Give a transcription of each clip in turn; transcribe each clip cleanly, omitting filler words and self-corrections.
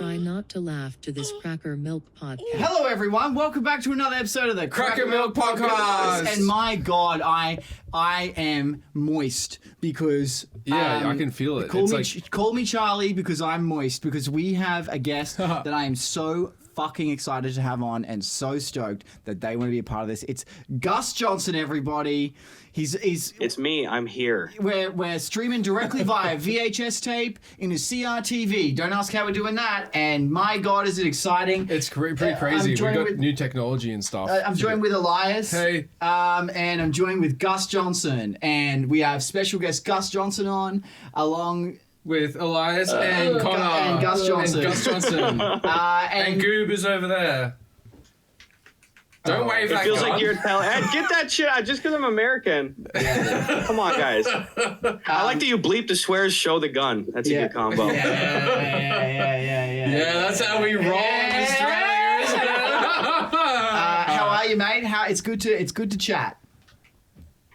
Try not to laugh to this CrackerMilk podcast. Hello, everyone. Welcome back to another episode of the CrackerMilk podcast. And my God, I am moist because I can feel it. Call me Charlie because I'm moist because we have a guest that I am so fucking excited to have on and so stoked that they want to be a part of this. It's Gus Johnson, everybody. It's me. I'm here. We're streaming directly via VHS tape in a CRTV. Don't ask how we're doing that. And my God, is it exciting? It's pretty crazy. We got new technology and stuff. I'm joined with Elias. Hey. And I'm joined with Gus Johnson. And we have special guest Gus Johnson on, along with Elias and Connor. And Gus Johnson. And Goob is over there. Don't wave that gun. It feels like you're telling. Hey, get that shit out just because I'm American. Come on, guys. I like that you bleep the swears, show the gun. That's a good combo. Yeah, that's how we roll in Australia, isn't it? How are you, mate? It's good to chat.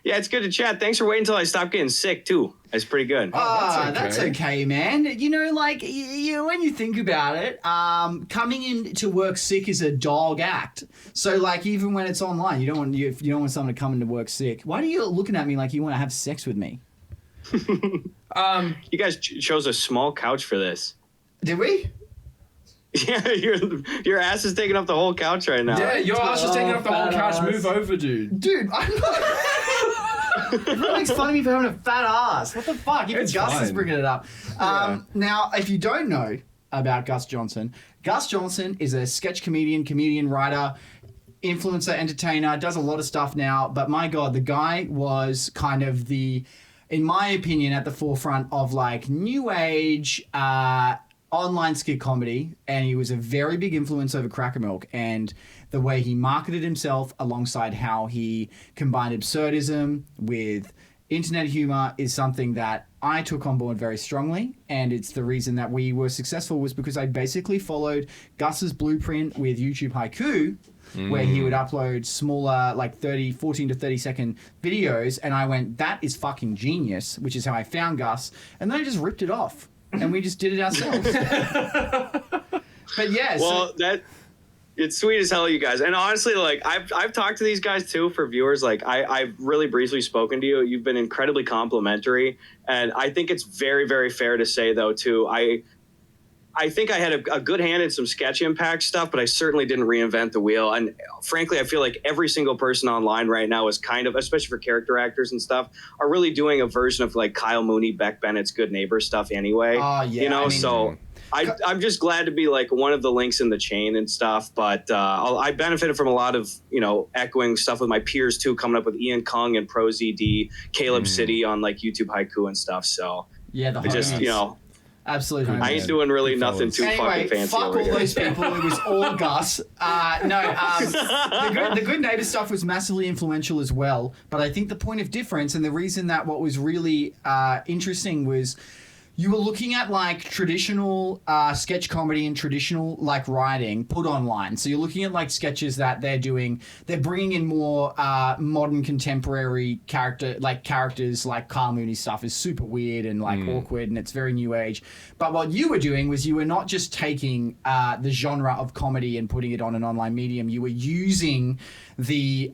Yeah, it's good to chat. Thanks for waiting until I stopped getting sick, too. That's pretty good. That's okay, man. You know, like, when you think about it, coming in to work sick is a dog act. So, like, even when it's online, you don't want someone to come into work sick. Why are you looking at me like you want to have sex with me? You guys chose a small couch for this. Did we? Yeah, your ass is taking up the whole couch right now. Yeah, your ass is taking up the whole couch. Move over, dude. Dude, I'm not... Everyone makes fun of me for having a fat ass. What the fuck? Even Gus is bringing it up. Now, if you don't know about Gus Johnson is a sketch comedian, writer, influencer, entertainer, does a lot of stuff now. But my God, the guy was kind of in my opinion, at the forefront of like new age online skit comedy, and he was a very big influence over CrackerMilk and the way he marketed himself alongside how he combined absurdism with internet humor is something that I took on board very strongly, and it's the reason that we were successful was because I basically followed Gus's blueprint with YouTube Haiku, where he would upload smaller, like 14 to 30 second videos, and I went, that is fucking genius, which is how I found Gus, and then I just ripped it off. And we just did it ourselves. But yeah. Well, it's sweet as hell, you guys. And honestly, like I've talked to these guys too for viewers. Like I've really briefly spoken to you. You've been incredibly complimentary, and I think it's very, very fair to say though too. I think I had a good hand in some sketch impact stuff, but I certainly didn't reinvent the wheel. And frankly, I feel like every single person online right now is kind of, especially for character actors and stuff, are really doing a version of like Kyle Mooney, Beck Bennett's Good Neighbor stuff anyway. So I'm just glad to be like one of the links in the chain and stuff. But I benefited from a lot of, echoing stuff with my peers too, coming up with Ian Kung and Pro ZD, Caleb City on like YouTube Haiku and stuff. So yeah, absolutely. I ain't doing really nothing too fucking fancy. Fuck over all here. those people. It was all Gus. The Good Neighbor stuff was massively influential as well. But I think the point of difference and the reason that what was really interesting was you were looking at like traditional sketch comedy and traditional like writing put online. So you're looking at like sketches that they're bringing in more modern contemporary characters like Kyle Mooney stuff is super weird and like awkward and it's very new age. But what you were doing was you were not just taking the genre of comedy and putting it on an online medium. You were using the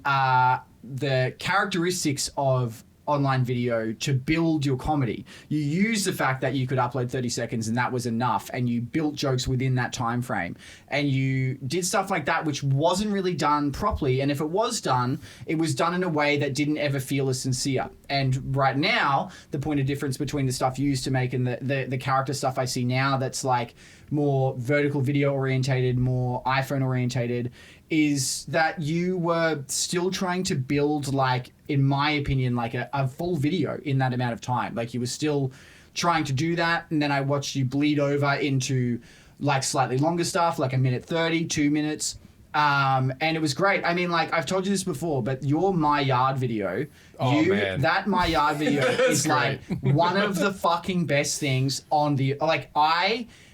characteristics of online video to build your comedy. You used the fact that you could upload 30 seconds and that was enough, and you built jokes within that time frame, and you did stuff like that which wasn't really done properly, and if it was done, it was done in a way that didn't ever feel as sincere. And right now, the point of difference between the stuff you used to make and the character stuff I see now that's like more vertical video orientated, more iPhone orientated, is that you were still trying to build, like, in my opinion, like a full video in that amount of time. Like, you were still trying to do that, and then I watched you bleed over into like slightly longer stuff, like 1:30, 2 minutes. And it was great. I mean, like, I've told you this before, but your My Yard video, that My Yard video is like one of the fucking best things on the, like,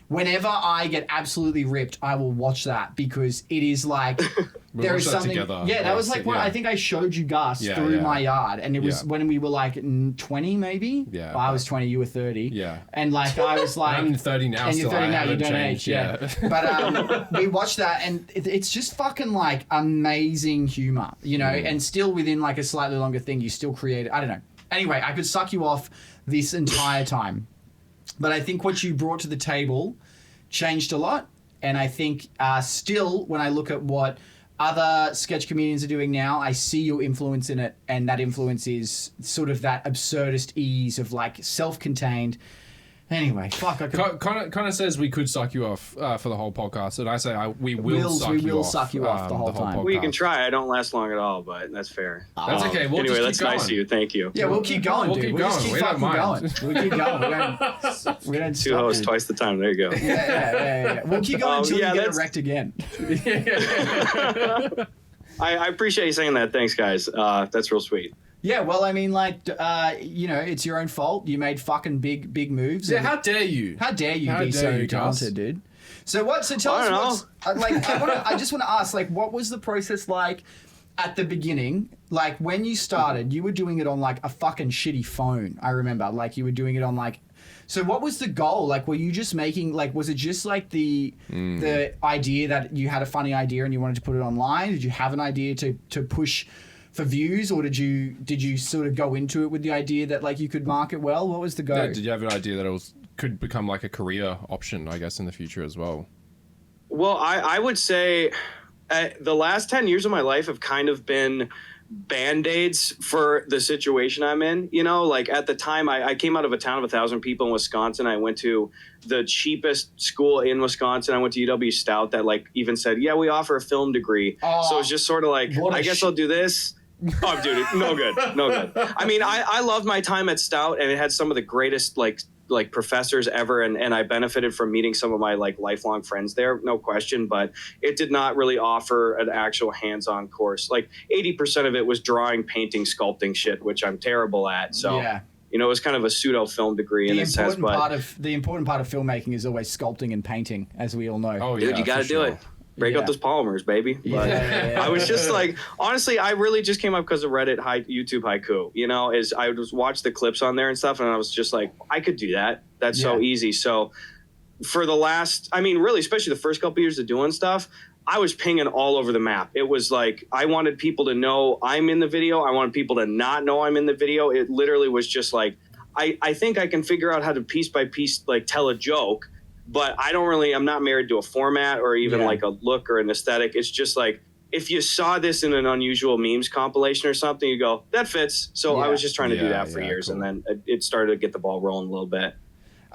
whenever I get absolutely ripped, I will watch that because it is like there is something. Together. Yeah, that was like what I think I showed you Gus through my yard, and it was when we were like 20 maybe. Yeah, well, I was 20, you were 30. Yeah, and like I was like, I'm 30 now. And you're 30 now. You don't changed, age. Yeah, but we watched that, and it's just fucking like amazing humor, you know, and still within like a slightly longer thing, you still create it. I don't know. Anyway, I could suck you off this entire time. But I think what you brought to the table changed a lot. And I think still, when I look at what other sketch comedians are doing now, I see your influence in it. And that influence is sort of that absurdist ease of like self-contained. Anyway, fuck. I could... Connor says we could suck you off for the whole podcast. And I say we will suck you off the whole time. We can try. I don't last long at all, but that's fair. That's okay. We'll anyway, just that's keep going. nice of you. Thank you. Yeah, we'll keep going, dude. We'll just keep we fucking don't going. mind. We'll keep going. We don't Two stop, hosts, dude. twice the time. There you go. Yeah. We'll keep going until you get erect again. I appreciate you saying that. Thanks, guys. That's real sweet. Yeah, well, I mean, like, you know, it's your own fault. You made fucking big moves. Yeah, how dare you? How dare you How be dare so you, talented, dude? So what? So tell us what's like. I just want to ask, like, what was the process like at the beginning? Like when you started, you were doing it on like a fucking shitty phone. I remember, like, you were doing it on like. So what was the goal? Like, were you just making like? Was it just like the idea that you had a funny idea and you wanted to put it online? Did you have an idea to push for views, or did you sort of go into it with the idea that like you could market well? What was the goal? Yeah, did you have an idea that it could become like a career option, I guess, in the future as well? Well, I would say the last 10 years of my life have kind of been Band-Aids for the situation I'm in. You know, like at the time I came out of a town of 1,000 people in Wisconsin. I went to the cheapest school in Wisconsin. I went to UW Stout that like even said, yeah, we offer a film degree. So it's just sort of like, I guess I'll do this. Oh, dude, no good. I mean, I loved my time at Stout, and it had some of the greatest like professors ever, and I benefited from meeting some of my like lifelong friends there, no question. But it did not really offer an actual hands-on course. Like 80% of it was drawing, painting, sculpting shit, which I'm terrible at. So you know, it was kind of a pseudo film degree in a sense. But the important part of filmmaking is always sculpting and painting, as we all know. Oh, dude, you got to do it. Break up those polymers, baby. But I was just like, honestly, I really just came up because of Reddit, YouTube haiku. You know, is I would just watch the clips on there and stuff, and I was just like, I could do that. That's so easy. So for the last, I mean, really, especially the first couple years of doing stuff, I was pinging all over the map. It was like, I wanted people to know I'm in the video. I wanted people to not know I'm in the video. It literally was just like, I think I can figure out how to piece by piece, like tell a joke. But I'm not married to a format or even like a look or an aesthetic. It's just like, if you saw this in an unusual memes compilation or something, you go, that fits. So I was just trying to do that for years. Cool. And then it started to get the ball rolling a little bit.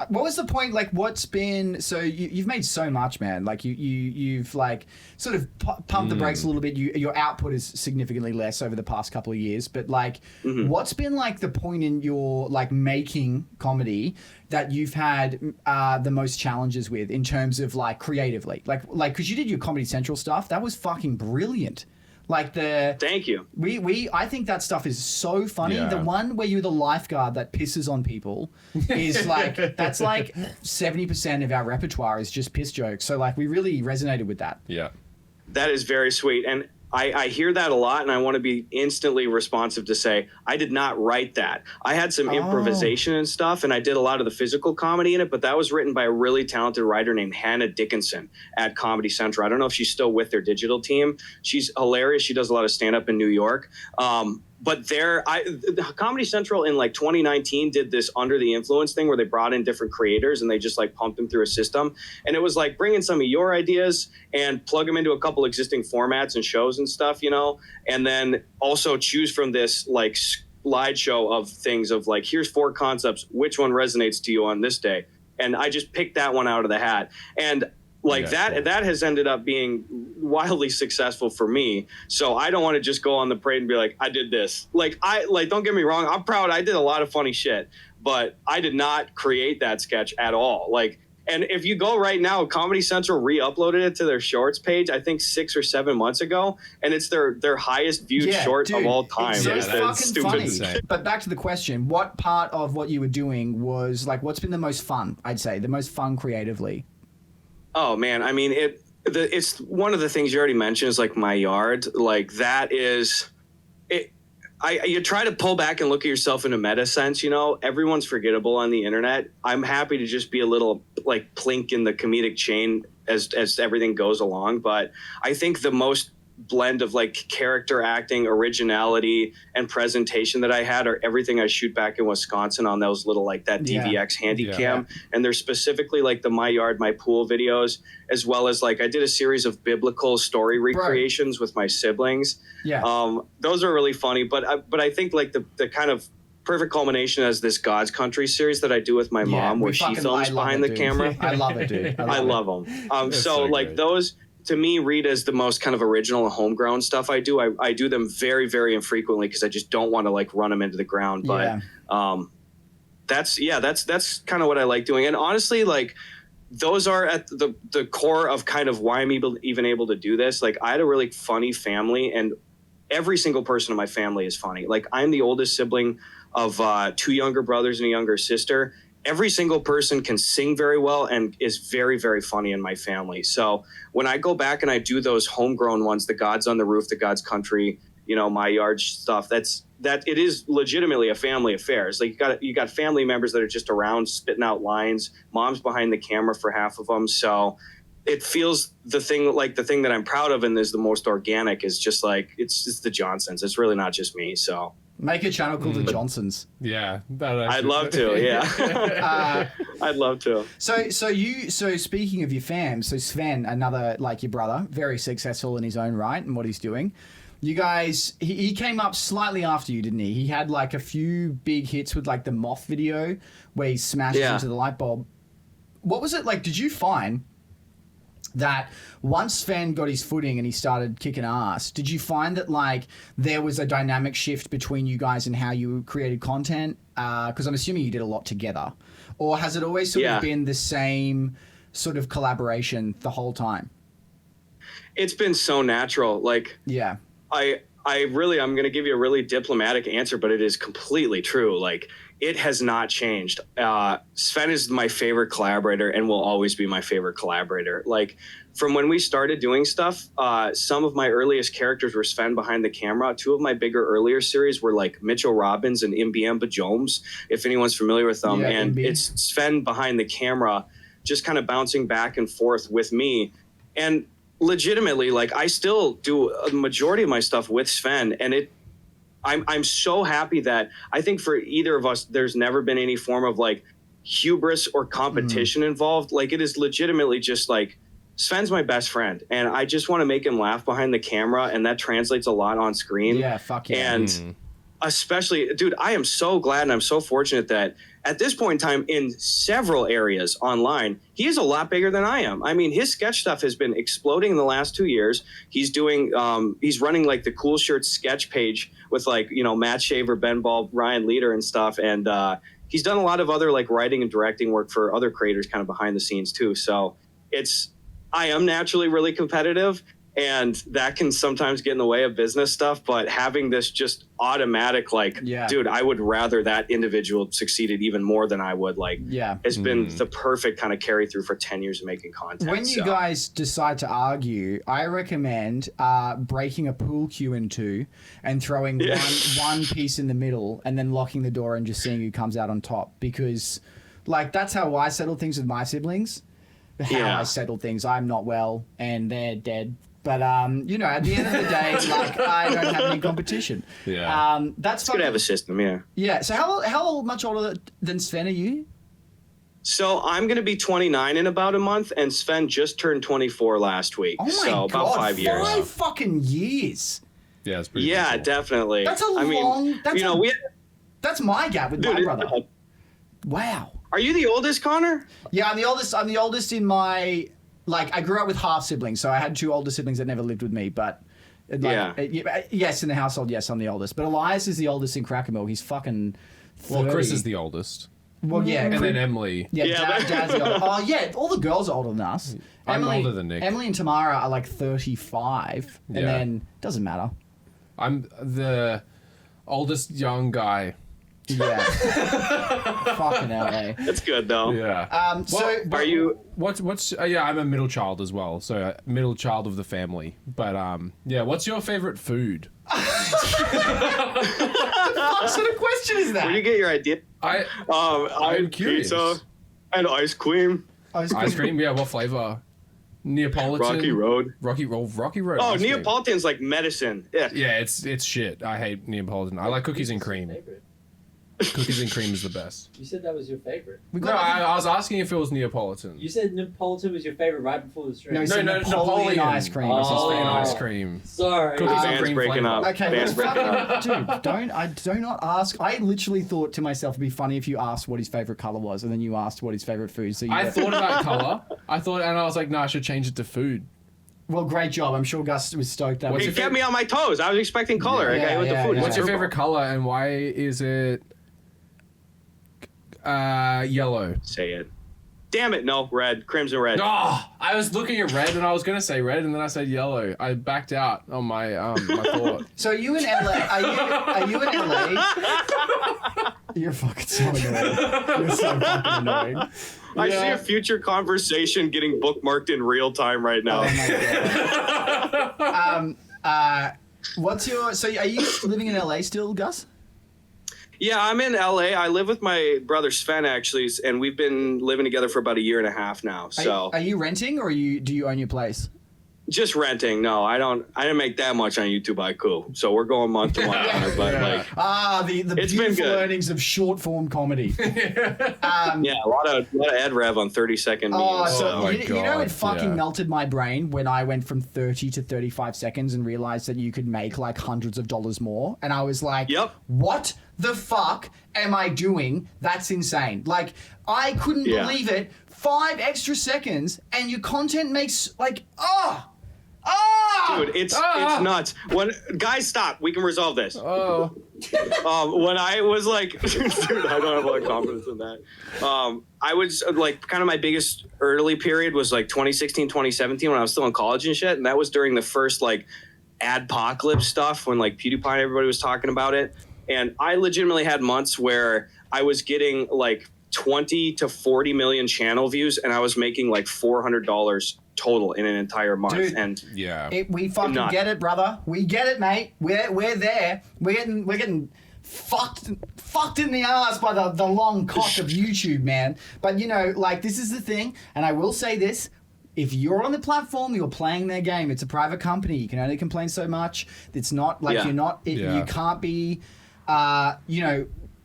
What was the point? Like, what's been so you've made so much, man. Like you've like sort of pumped the brakes a little bit. Your output is significantly less over the past couple of years. But like, what's been like the point in your like making comedy that you've had the most challenges with in terms of like creatively? Like because you did your Comedy Central stuff, that was fucking brilliant. Like Thank you. I think that stuff is so funny. Yeah. The one where you're the lifeguard that pisses on people is like that's like 70% of our repertoire is just piss jokes. So like we really resonated with that. Yeah. That is very sweet. And I hear that a lot, and I want to be instantly responsive to say, I did not write that. I had some improvisation and stuff, and I did a lot of the physical comedy in it, but that was written by a really talented writer named Hannah Dickinson at Comedy Central. I don't know if she's still with their digital team. She's hilarious. She does a lot of stand-up in New York. But Comedy Central in like 2019 did this Under the Influence thing where they brought in different creators and they just like pumped them through a system. And it was like bring in some of your ideas and plug them into a couple existing formats and shows and stuff, you know, and then also choose from this like slideshow of things of like, here's 4 concepts. Which one resonates to you on this day? And I just picked that one out of the hat. And like that has ended up being wildly successful for me. So I don't want to just go on the parade and be like, I did this. Like don't get me wrong. I'm proud. I did a lot of funny shit, but I did not create that sketch at all. Like, and if you go right now, Comedy Central re-uploaded it to their shorts page, I think 6 or 7 months ago. And it's their highest viewed short of all time. It's so stupid. funny. But back to the question, what part of what you were doing was like, what's been the most fun, I'd say, the most fun creatively? Oh man, I mean it's one of the things you already mentioned is like my yard. Like that is it. You try to pull back and look at yourself in a meta sense. You know, everyone's forgettable on the internet. I'm happy to just be a little like plink in the comedic chain as everything goes along. But I think the most blend of like character acting, originality, and presentation that I had are everything I shoot back in Wisconsin on those little like that DVX handy cam. And they're specifically like the My Yard, My Pool videos, as well as like I did a series of biblical story recreations with my siblings. Those are really funny. But I think like the kind of perfect culmination is this God's Country series that I do with my mom, where she films behind the camera. I love it, dude. I love them. So like great. Those to me read as the most kind of original and homegrown stuff I do. I do them very, very infrequently because I just don't want to like run them into the ground. But that's kind of what I like doing. And honestly, like those are at the core of kind of why I'm even able to do this. Like I had a really funny family, and every single person in my family is funny. Like I'm the oldest sibling of 2 younger brothers and a younger sister. Every single person can sing very well and is very, very funny in my family. So when I go back and I do those homegrown ones, the God's on the Roof, the God's Country, you know, My Yard stuff, that it is legitimately a family affair. It's like you got family members that are just around spitting out lines. Mom's behind the camera for half of them. So it feels the thing that I'm proud of and is the most organic is just like, it's just the Johnsons. It's really not just me. So. Make a channel called The Johnsons. Yeah. I'd love to, yeah. I'd love to. So speaking of your fam, so Sven, another like your brother, very successful in his own right and what he's doing. You guys, he came up slightly after you, didn't he? He had like a few big hits with like the moth video where he smashes into the light bulb. What was it like? Did you find that once Sven got his footing and he started kicking ass, did you find that like there was a dynamic shift between you guys and how you created content? Because I'm assuming you did a lot together. Or has it always sort of been the same sort of collaboration the whole time? It's been so natural. Like, I'm going to give you a really diplomatic answer, but it is completely true. Like, it has not changed. Sven is my favorite collaborator and will always be my favorite collaborator. Like from when we started doing stuff, some of my earliest characters were Sven behind the camera. 2 of my bigger earlier series were like Mitchell Robbins and Imbiamba Jones, if anyone's familiar with them. And it's Sven behind the camera, just kind of bouncing back and forth with me. And legitimately, like I still do a majority of my stuff with Sven, and I'm so happy that I think for either of us, there's never been any form of like hubris or competition involved. Like it is legitimately just like Sven's my best friend and I just want to make him laugh behind the camera. And that translates a lot on screen. Yeah. Fuck yeah. And especially, dude, I am so glad and I'm so fortunate that at this point in time in several areas online, he is a lot bigger than I am. I mean, his sketch stuff has been exploding in the last 2 years. He's doing, he's running like the Cool Shirts sketch page with like, you know, Matt Shaver, Ben Ball, Ryan Leader and stuff. And he's done a lot of other like writing and directing work for other creators kind of behind the scenes too. So I am naturally really competitive. And that can sometimes get in the way of business stuff, but having this just automatic, like, dude, I would rather that individual succeeded even more than I would. Like, it's been the perfect kind of carry through for 10 years of making content. When you guys decide to argue, I recommend breaking a pool cue in 2 and throwing one piece in the middle and then locking the door and just seeing who comes out on top. Because, like, that's how I settle things with my siblings. How I settle things. I'm not well and they're dead. But, you know, at the end of the day, like, I don't have any competition. That's good to have a system, Yeah. So how much older than Sven are you? So I'm going to be 29 in about a month, and Sven just turned 24 last week. Oh, my so God. About 5 years. 5 fucking years. Yeah, it's pretty cool. Definitely. That's that's my gap with my brother. Wow. Are you the oldest, Connor? Yeah, I'm the oldest. I'm the oldest in my... Like, I grew up with half siblings, so I had 2 older siblings that never lived with me, but... yes, in the household, yes, I'm the oldest. But Elias is the oldest in CrackerMilk. He's fucking 30. Well, Chris is the oldest. Well, yeah. And then Emily. Dad's the oldest. Oh, yeah, all the girls are older than us. I'm older than Nick. Emily and Tamara are like 35, and then... Doesn't matter. I'm the oldest young guy Yeah. Fucking LA. That's good though. Yeah. So Are you? What's yeah, I'm a middle child as well, so middle child of the family. But yeah, what's your favorite food? what sort of question is that? Where do you get your idea? I'm curious. Pizza and ice cream. Ice cream, yeah. What flavor? Neapolitan. Rocky Road. Rocky Road. Oh, ice cream. Neapolitan's like medicine. Yeah. Yeah, it's shit. I hate Neapolitan. I like cookies and cream. Favorite. Cookies and cream is the best. You said that was your favorite. No, I was asking if it was Neapolitan. You said Neapolitan was your favorite right before the stream. No, he said Napoleon ice cream. Oh. Napoleon ice cream. Sorry. Cookies and Band's cream breaking flavor. up. Okay, Band's breaking up. dude, do not ask. I literally thought to myself it'd be funny if you asked what his favorite color was, and then you asked what his favorite food. So I thought about color. And I was like, no, I should change it to food. well, great job. I'm sure Gus was stoked that. What's You your kept me on my toes. I was expecting color. Yeah, I went yeah, to food. yeah. What's your Turbo. favorite color and why is it yellow? Say it. Damn it! No, red, crimson red. Oh, I was looking at red and I was gonna say red and then I said yellow. I backed out on my my thought. So are you in LA? Are you in LA? You're fucking so annoying. You're so fucking annoying. I see a future conversation getting bookmarked in real time right now. Oh my god. What's your? So are you living in LA still, Gus? Yeah, I'm in LA. I live with my brother Sven actually, and we've been living together for about a year and a half now. So Are you renting or do you own your place? just renting. No, I didn't make that much on YouTube. I could. So we're going month to month on it, but like The It's been beautiful good. earnings of short form comedy. yeah, a lot of ad rev on 30-second memes. Oh, Oh so my you know God, it fucking yeah. melted my brain when I went from 30 to 35 seconds and realized that you could make like hundreds of dollars more, and I was like, Yep. what the fuck am I doing? That's insane. Like I couldn't Yeah. believe it. 5 extra seconds and your content makes like Dude, it's nuts. When guys, stop. We can resolve this. Oh. When I was like, dude, I don't have a lot of confidence in that. I was like, kind of my biggest early period was like 2016, 2017 when I was still in college and shit. And that was during the first like adpocalypse stuff when like PewDiePie and everybody was talking about it. And I legitimately had months where I was getting like 20 to 40 million channel views and I was making like $400 total in an entire month. Dude. And Yeah. we fucking Not. get it, brother. We get it, mate. We're there. We're getting fucked in the ass by the long cock of YouTube, man. But you know, like this is the thing, and I will say this. If you're on the platform, you're playing their game. It's a private company. You can only complain so much. It's not like Yeah. you're not. Yeah. You can't be.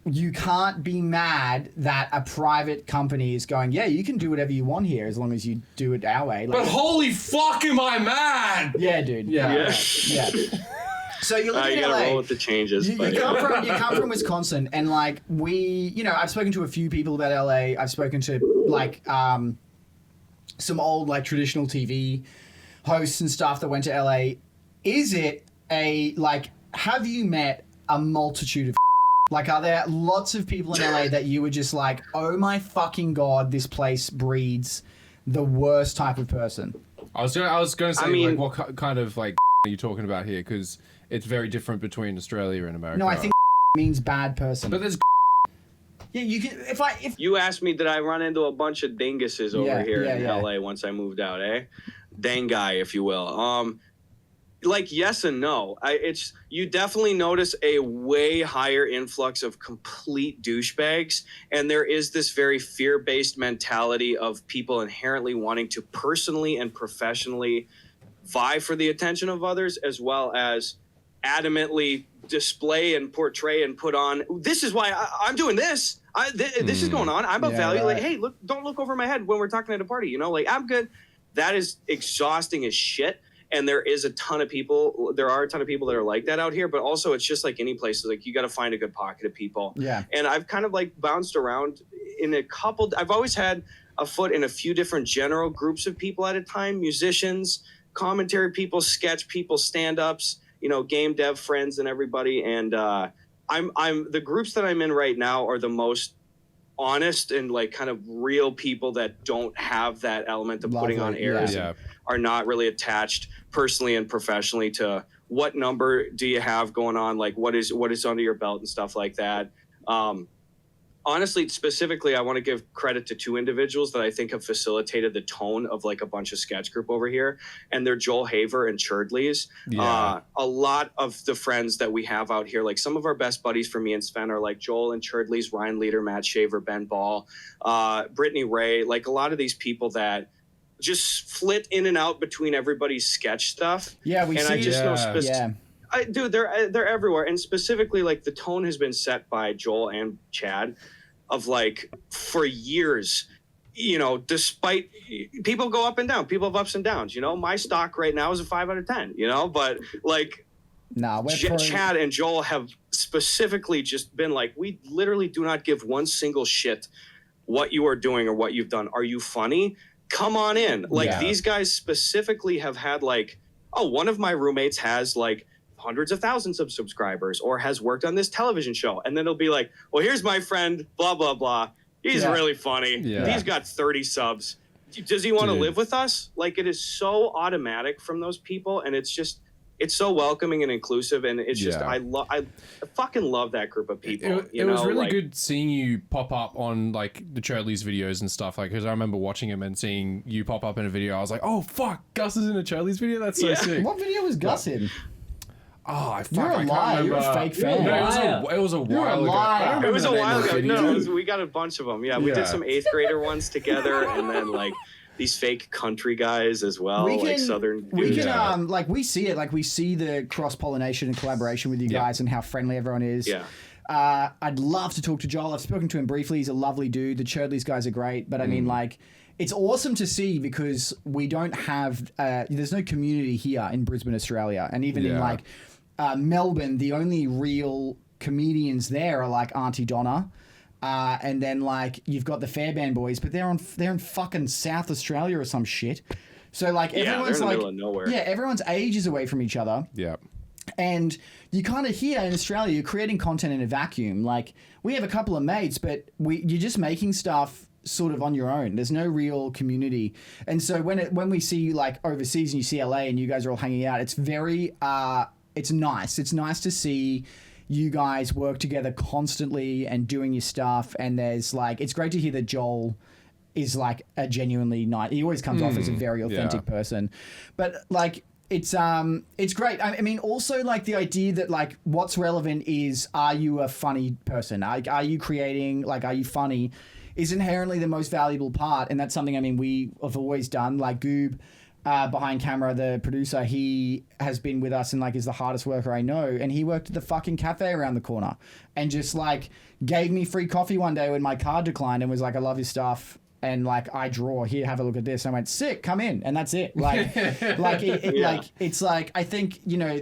You can't be mad that a private company is going, yeah, you can do whatever you want here as long as you do it our way. Like, But holy fuck am I mad? yeah, dude. Yeah. Yeah. So you're living you in gotta LA. roll with the changes. You but yeah. come from Wisconsin, and like I've spoken to a few people about LA. I've spoken to like some old like traditional TV hosts and stuff that went to LA. Is it have you met a multitude of like, are there lots of people in LA that you were just like, oh my fucking god, this place breeds the worst type of person? I was going to say, I mean- like, what kind of, like, are you talking about here? Because it's very different between Australia and America. No, I think means bad person. But there's yeah, you can if You asked me, did I run into a bunch of dinguses over here in yeah. LA once I moved out, eh? Dangai, if you will. Like yes and no. You definitely notice a way higher influx of complete douchebags, and there is this very fear-based mentality of people inherently wanting to personally and professionally vie for the attention of others, as well as adamantly display and portray and put on. This is why I'm doing this. This is going on. I'm of value. right. Like, hey, look! Don't look over my head when we're talking at a party. You know, like I'm good. That is exhausting as shit. And there are a ton of people that are like that out here, but also it's just like any place. Like you got to find a good pocket of people. Yeah. And I've kind of like bounced around in I've always had a foot in a few different general groups of people at a time: musicians, commentary people, sketch people, stand-ups, game dev friends and everybody. And I'm the groups that I'm in right now are the most honest and like kind of real people that don't have that element of putting on airs. yeah. Are not really attached personally and professionally to what number do you have going on, like what is under your belt and stuff like that. Honestly, specifically, I want to give credit to two individuals that I think have facilitated the tone of like a bunch of sketch group over here, and they're Joel Haver and Churdleys. Yeah. A lot of the friends that we have out here, like some of our best buddies for me and Sven are like Joel and Churdleys, Ryan Leader, Matt Shaver, Ben Ball, Brittany Ray, like a lot of these people that just flit in and out between everybody's sketch stuff. Yeah, we and see I just know yeah. they're everywhere, and specifically like the tone has been set by Joel and Chad of like for years, you know, despite people go up and down, people have ups and downs, you know, my stock right now is a 5 out of 10, you know, but like Chad and Joel have specifically just been like, we literally do not give one single shit what you are doing or what you've done. Are you funny? Come on in. Like these guys specifically have had like, oh, one of my roommates has like hundreds of thousands of subscribers or has worked on this television show. And then it'll be like, well, here's my friend, blah, blah, blah. He's really funny. Yeah. He's got 30 subs. Does he want to live with us? Like, it is so automatic from those people. And it's just, it's so welcoming and inclusive. And it's just, I fucking love that group of people. It was really good seeing you pop up on like the Churdleys videos and stuff. Like, because I remember watching him and seeing you pop up in a video. I was like, oh, fuck, Gus is in a Churdleys video? That's so sick. What video was Gus in? Oh, You're a liar. You're a fake fan. No, it was a while ago. It was a while ago. No, we got a bunch of them. Yeah, we did some 8th grader ones together, and then like these fake country guys as well, like Southern. We can like we see it. Like we see the cross pollination and collaboration with you guys, and how friendly everyone is. Yeah. I'd love to talk to Joel. I've spoken to him briefly. He's a lovely dude. The Churdleys guys are great, but I mean, like, it's awesome to see because we don't have. There's no community here in Brisbane, Australia, and even in like. Melbourne, the only real comedians there are like Auntie Donna, and then like you've got the Fairband boys, but they're in fucking South Australia or some shit. So like everyone's they're in the like middle of nowhere. Yeah, everyone's ages away from each other. Yeah. And you kind of hear in Australia, you're creating content in a vacuum. Like we have a couple of mates, but you're just making stuff sort of on your own. There's no real community. And so when we see you like overseas and you see LA and you guys are all hanging out, it's very it's nice. It's nice to see you guys work together constantly and doing your stuff. And there's like, it's great to hear that Joel is like a genuinely nice. He always comes off as a very authentic person. But like, it's great. I mean, also like the idea that like what's relevant is, are you a funny person? Like, are you creating? Like, are you funny? Is inherently the most valuable part, and that's something I mean we have always done. Like Goob. Behind camera, the producer, he has been with us and like is the hardest worker I know, and he worked at the fucking cafe around the corner and just like gave me free coffee one day when my card declined and was like, I love your stuff, and like I draw here, have a look at this. And I went, sick, come in, and that's it. Like like it's like I think, you know,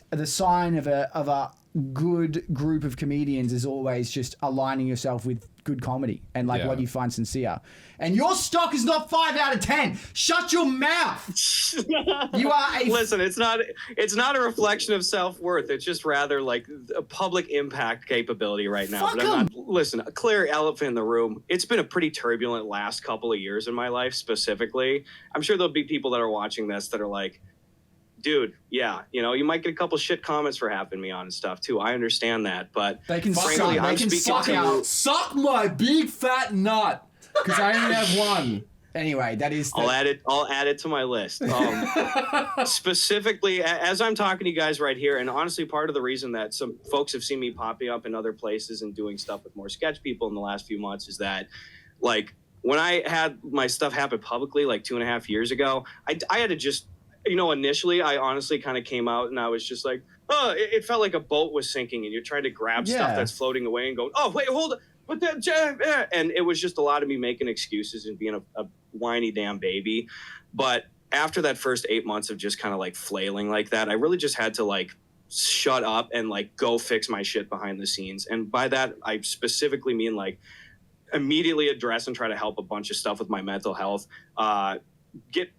the sign of a good group of comedians is always just aligning yourself with good comedy and like what you find sincere. And your stock is not 5 out of 10. Shut your mouth. You are a listen. It's not a reflection of self-worth. It's just rather like a public impact capability right now. Fuck but I'm not. Listen, a clear elephant in the room. It's been a pretty turbulent last couple of years in my life. Specifically, I'm sure there'll be people that are watching this that are like, dude, yeah, you know, you might get a couple shit comments for having me on and stuff too. I understand that, but they can frankly, suck, I'm they can speaking suck to out. Suck my big fat nut, because I only have one. Anyway, that is. I'll add it to my list. Specifically, as I'm talking to you guys right here, and honestly, part of the reason that some folks have seen me popping up in other places and doing stuff with more sketch people in the last few months is that, like, when I had my stuff happen publicly, like 2.5 years ago, I had to just. You know, initially, I honestly kind of came out and I was just like, oh, it felt like a boat was sinking and you're trying to grab stuff that's floating away and go, oh, wait, hold on. But that, and it was just a lot of me making excuses and being a whiny damn baby. But after that first 8 months of just kind of like flailing like that, I really just had to like shut up and like go fix my shit behind the scenes. And by that, I specifically mean like immediately address and try to help a bunch of stuff with my mental health, get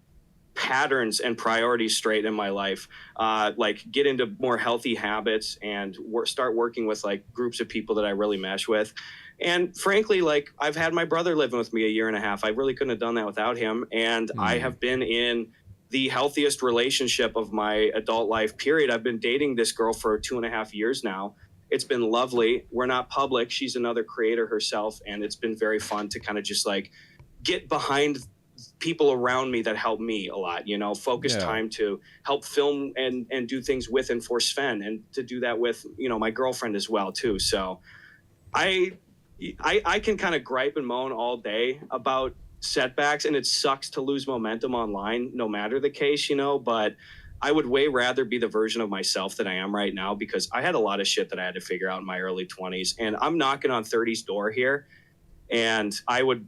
patterns and priorities straight in my life, like get into more healthy habits and start working with like groups of people that I really mesh with. And frankly, like I've had my brother living with me 1.5 years. I really couldn't have done that without him. And I have been in the healthiest relationship of my adult life period. I've been dating this girl for 2.5 years now. It's been lovely. We're not public. She's another creator herself, and it's been very fun to kind of just like get behind people around me that help me a lot, focus time to help film and do things with and for Sven, and to do that with, my girlfriend as well too. So I can kind of gripe and moan all day about setbacks, and it sucks to lose momentum online, no matter the case, but I would way rather be the version of myself that I am right now, because I had a lot of shit that I had to figure out in my early 20s, and I'm knocking on 30's door here. And I would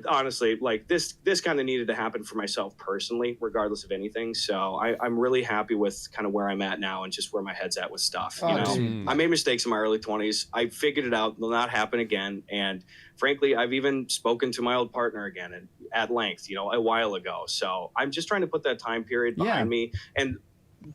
honestly, like, this kind of needed to happen for myself personally, regardless of anything. So I'm really happy with kind of where I'm at now and just where my head's at with stuff. I made mistakes in my early 20s. I figured it out. They'll not happen again. And frankly, I've even spoken to my old partner again and at length, a while ago. So I'm just trying to put that time period behind me. And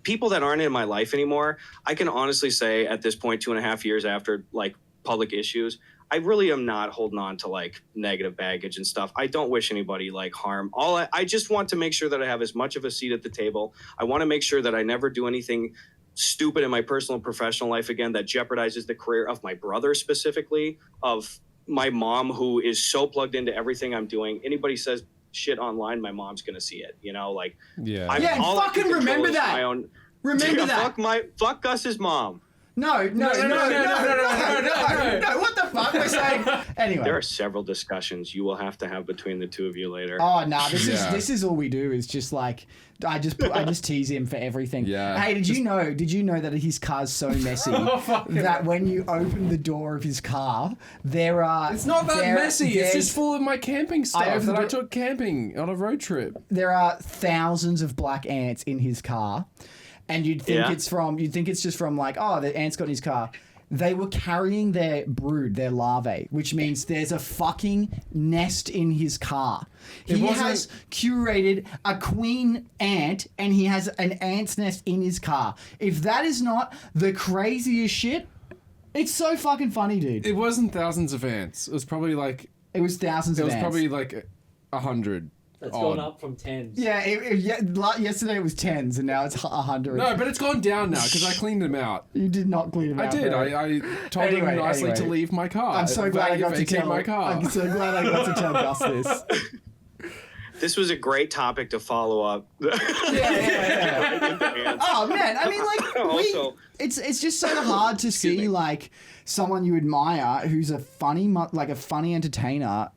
people that aren't in my life anymore, I can honestly say at this point, 2.5 years after like public issues, I really am not holding on to like negative baggage and stuff. I don't wish anybody like harm. I just want to make sure that I have as much of a seat at the table. I want to make sure that I never do anything stupid in my personal and professional life again that jeopardizes the career of my brother, specifically of my mom, who is so plugged into everything I'm doing. Anybody says shit online, my mom's gonna see it. Fucking remember that. Remember that. Fuck Gus's mom. No. What the fuck? We're saying anyway. There are several discussions you will have to have between the two of you later. Oh no, this is all we do is just like I just tease him for everything. Yeah. Hey, did you know that his car's so messy that when you open the door of his car, there are It's not that messy. It's just full of my camping stuff that I took camping on a road trip. There are thousands of black ants in his car. And you'd think it's just from like, oh, the ants got in his car. They were carrying their brood, their larvae, which means there's a fucking nest in his car. He has curated a queen ant, and he has an ant's nest in his car. If that is not the craziest shit, it's so fucking funny, dude. It wasn't thousands of ants. It was probably like... It was thousands of ants. It was probably like 100. That's gone up from 10s. Yeah, yesterday it was 10s, and now it's 100. No, but it's gone down now because I cleaned them out. You did not clean them out. I did. I told him nicely to leave my car. I'm so glad I got to tell my car. I'm so glad I got to tell Gus this. This was a great topic to follow up. Yeah. Oh man, I mean, like, it's just so hard to see like someone you admire who's a funny entertainer,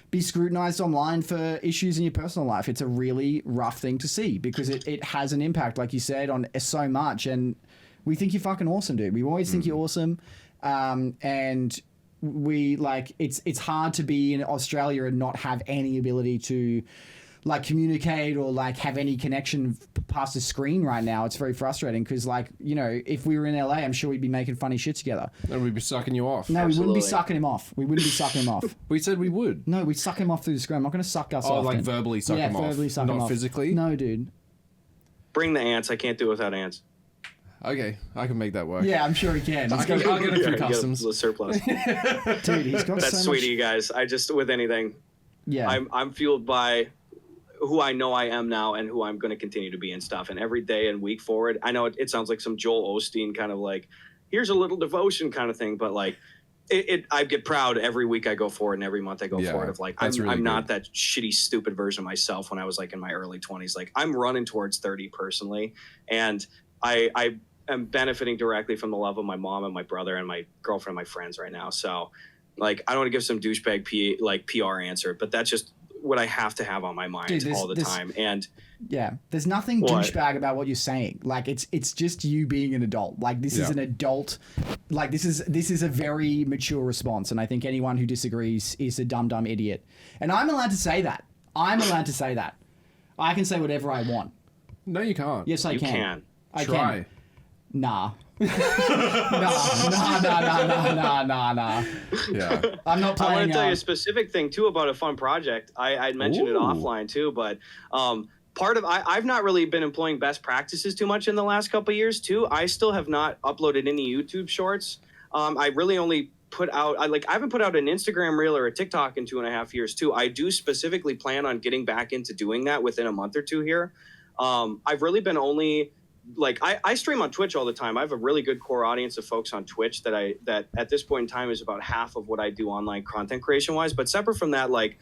be scrutinized online for issues in your personal life. It's a really rough thing to see because it has an impact, like you said, on so much. And we think you're fucking awesome, dude. We always think you're awesome, and we like it's hard to be in Australia and not have any ability to like communicate or like have any connection past the screen right now. It's very frustrating because like, if we were in LA, I'm sure we'd be making funny shit together. And we'd be sucking you off. No, we wouldn't be sucking him off. We said we would. No, we'd suck him off through the screen. I'm not going to suck us off. Oh, like verbally suck him off. Yeah, verbally suck him off. Not physically? No, dude. Bring the ants. I can't do it without ants. Okay, I can make that work. Yeah, I'm sure he can. I'll get it through customs. The surplus. Dude, he's got That's so sweet much... of you guys. I just, with anything, yeah, I'm fueled by who I know I am now and who I'm going to continue to be and stuff. And every day and week forward, I know it sounds like some Joel Osteen kind of like, here's a little devotion kind of thing, but like, I get proud every week I go forward and every month I go forward of like, I'm not that shitty, stupid version of myself when I was like in my early 20s. Like I'm running towards 30 personally. And I am benefiting directly from the love of my mom and my brother and my girlfriend and my friends right now. So like, I don't want to give some douchebag PR answer, but that's just what I have to have on my mind all the time. And yeah, there's nothing douchebag about what you're saying. Like it's just you being an adult. Like this is an adult. Like this is a very mature response. And I think anyone who disagrees is a dumb idiot. And I'm allowed to say that. I can say whatever I want. No, you can't. Yes, I you can. can. I Try. can. Nah. Nah. Yeah. I'm not playing. I want to tell you a specific thing too about a fun project. I'd mentioned it offline too, but part of I've not really been employing best practices too much in the last couple of years too. I still have not uploaded any YouTube shorts. I really only put out I haven't put out an Instagram reel or a TikTok in 2.5 years too. I do specifically plan on getting back into doing that within a month or two here. I've really been only like I stream on Twitch all the time. I have a really good core audience of folks on Twitch that at this point in time is about half of what I do online content creation wise. But separate from that, like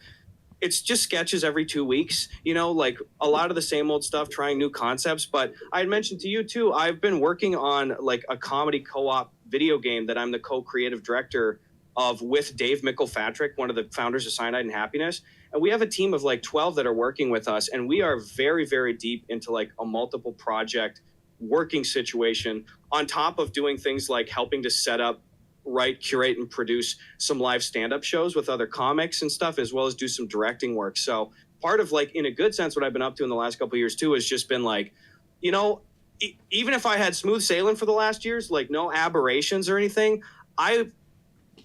it's just sketches every 2 weeks, you know, like a lot of the same old stuff, trying new concepts. But I had mentioned to you too, I've been working on like a comedy co-op video game that I'm the co-creative director of with Dave Mickelfatrick, one of the founders of Cyanide and Happiness. And we have a team of like 12 that are working with us. And we are very, very deep into like a multiple project working situation on top of doing things like helping to set up, write, curate, and produce some live stand-up shows with other comics and stuff, as well as do some directing work. So part of like, in a good sense, what I've been up to in the last couple of years too, has just been like, you know, even if I had smooth sailing for the last years, like no aberrations or anything,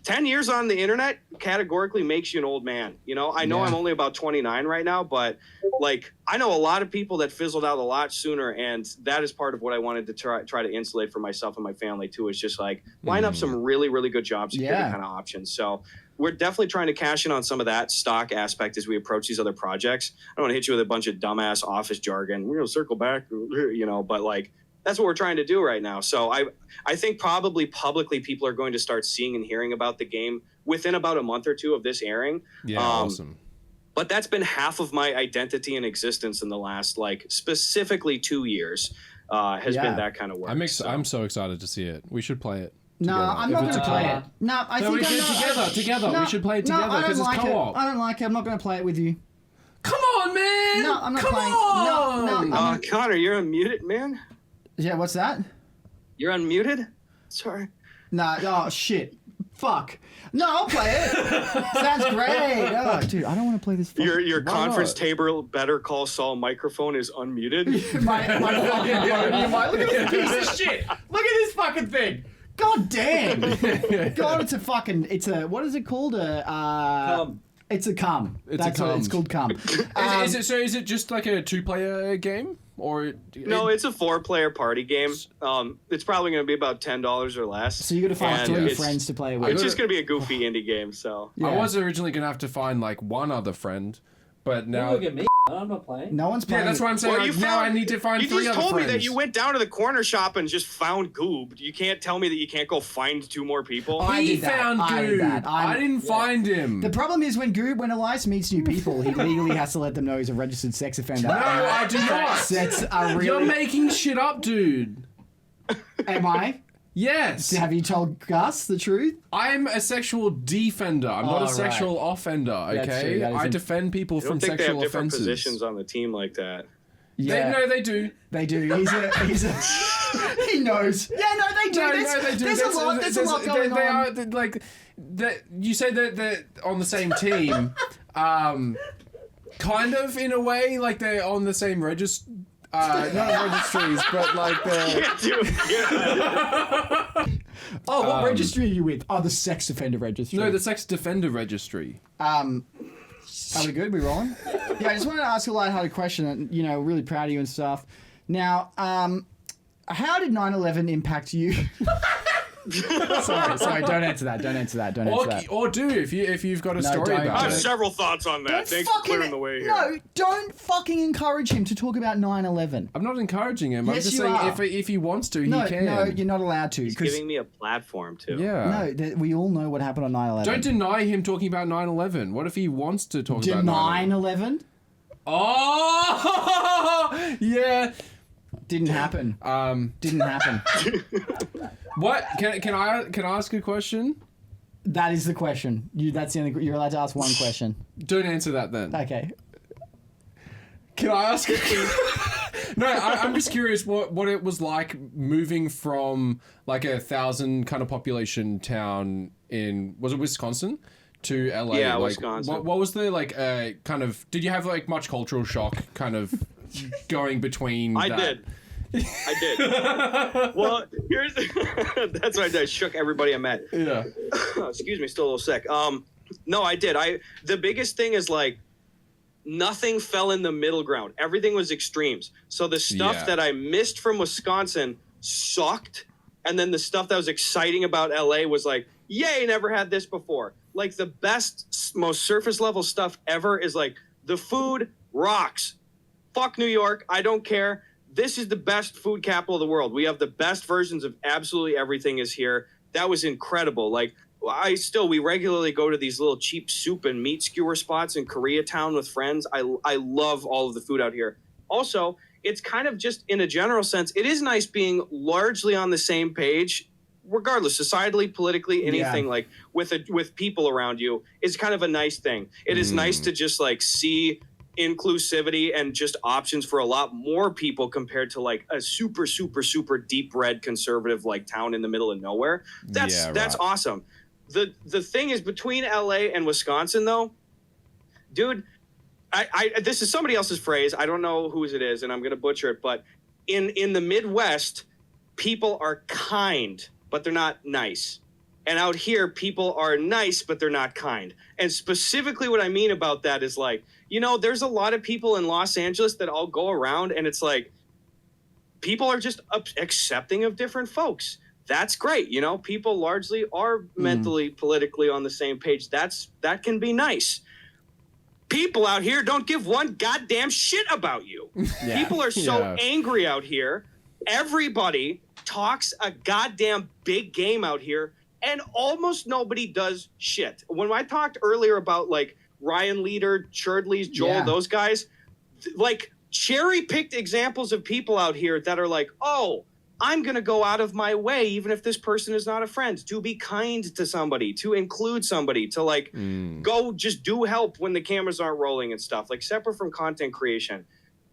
10 years on the internet categorically makes you an old man. You know, I know I'm only about 29 right now, but like I know a lot of people that fizzled out a lot sooner. And that is part of what I wanted to try to insulate for myself and my family too, is just like line up some really, really good job security kind of options. So we're definitely trying to cash in on some of that stock aspect as we approach these other projects. I don't want to hit you with a bunch of dumbass office jargon. We're going to circle back, you know, but like, that's what we're trying to do right now. So I think probably publicly people are going to start seeing and hearing about the game within about a month or two of this airing. Yeah, awesome. But that's been half of my identity and existence in the last, like, specifically 2 years has been that kind of work. I'm so excited to see it. We should play it. No, I'm not going to play it. No, I think we should together. No, we should play it together because it's co-op. I don't like it. I'm not going to play it with you. Come on, man! No, I'm not Come playing. on! No, Connor, you're unmuted, man. Yeah, what's that? You're unmuted? Sorry. No, oh, shit. Fuck. No, I'll play it. Sounds great. Oh, dude, I don't want to play this. Your conference table Better Call Saul microphone is unmuted. my fucking podium. Look at this piece of shit. Look at this fucking thing. God damn. God, it's a, what is it called? It's a cum. It's called cum. Is it just like a 2-player game? Or no, it's a 4-player party game. It's probably going to be about $10 or less. So you got to find 3 friends to play with. It's just going to be a goofy indie game. So I was originally going to have to find like one other friend, but now look at me. I'm not playing. No one's playing. Yeah, that's what I'm saying. Well, now I need to find 3 other friends. You just told me that you went down to the corner shop and just found Goob. You can't tell me that you can't go find 2 more people. He found Goob. I didn't find him. The problem is when Elias meets new people, he legally has to let them know he's a registered sex offender. No, I do not. That's a really... You're making shit up, dude. Am I? Yes. Have you told Gus the truth? I'm a sexual defender. I'm not a sexual offender, okay? I defend people from sexual offenses. I don't think they have different positions on the team like that. Yeah. They do. They do. He's a he knows. Yeah, no, they do. No, they do. There's a lot going on. They are, like, you say that they're on the same team, kind of in a way, like they're on the same register. Not registries, but like Oh, what registry are you with? Oh, the sex offender registry. No, the sex defender registry. Are we good? We rolling? Yeah, I just wanted to ask a lighthearted question. And, you know, really proud of you and stuff. Now, how did 9/11 impact you? sorry, don't answer that. Or do if you've got a story about it. I have several thoughts on that. Thanks for clearing the way here. No, don't fucking encourage him to talk about 9/11. I'm not encouraging him. Yes, I'm just you saying are. if he wants to, he can. No, you're not allowed to. He's giving me a platform too. Yeah. No, we all know what happened on 9/11. Don't deny him talking about 9/11. What if he wants to talk about 9/11? Oh, yeah. Didn't happen. Didn't happen. What? Can I ask a question? That is the question. That's the only. You're allowed to ask one question. Don't answer that then. Okay. Can I ask? No, I'm just curious what it was like moving from like 1,000 kind of population town was it Wisconsin to LA? Yeah, like, Wisconsin. What was the like kind of? Did you have like much cultural shock kind of going between? I did. Well, that's why I shook everybody I met. Yeah. Excuse me, still a little sick. No, I did. The biggest thing is like nothing fell in the middle ground. Everything was extremes. So the stuff that I missed from Wisconsin sucked, and then the stuff that was exciting about LA was like, yay, never had this before. Like the best, most surface level stuff ever is like the food rocks. Fuck New York. I don't care. this is the best food capital of the world. We have the best versions of absolutely everything is here. That was incredible. Like, we regularly go to these little cheap soup and meat skewer spots in Koreatown with friends. I love all of the food out here. Also, it's kind of just in a general sense, it is nice being largely on the same page, regardless, societally, politically, anything, like with people around you is kind of a nice thing. It is nice to just like see inclusivity and just options for a lot more people compared to like a super, super, super deep red conservative like town in the middle of nowhere. That's awesome. The thing is, between LA and Wisconsin though, dude, I this is somebody else's phrase. I don't know whose it is, and I'm going to butcher it. But in the Midwest, people are kind, but they're not nice. And out here, people are nice, but they're not kind. And specifically what I mean about that is like, you know, there's a lot of people in Los Angeles that I'll go around, and it's like, people are just accepting of different folks. That's great. You know, people largely are mentally, politically on the same page. That can be nice. People out here don't give one goddamn shit about you. People are so angry out here. Everybody talks a goddamn big game out here, and almost nobody does shit. When I talked earlier about like Ryan Leader, Churdley's, Joel, those guys, like cherry-picked examples of people out here that are like, oh, I'm going to go out of my way, even if this person is not a friend, to be kind to somebody, to include somebody, to like go just do help when the cameras aren't rolling and stuff, like separate from content creation.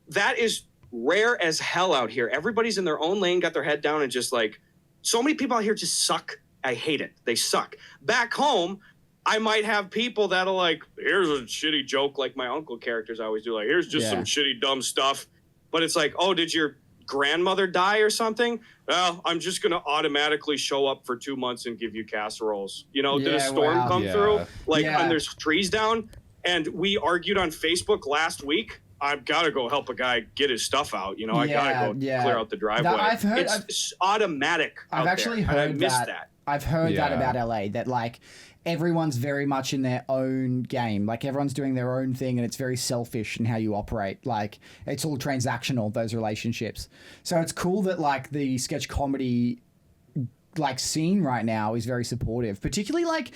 That is rare as hell out here. Everybody's in their own lane, got their head down, and just like, so many people out here just suck. I hate it. They suck. Back home, I might have people that'll like, here's a shitty joke, like my uncle characters I always do, like, here's just some shitty, dumb stuff. But it's like, oh, did your grandmother die or something? Well, I'm just going to automatically show up for 2 months and give you casseroles. You know, did a storm come through? Like, and there's trees down, and we argued on Facebook last week. I've got to go help a guy get his stuff out. You know, I got to go clear out the driveway. It's automatic. I've actually heard that. I've heard that about LA, that like everyone's very much in their own game. Like everyone's doing their own thing, and it's very selfish in how you operate. Like it's all transactional, those relationships. So it's cool that like the sketch comedy like scene right now is very supportive, particularly like,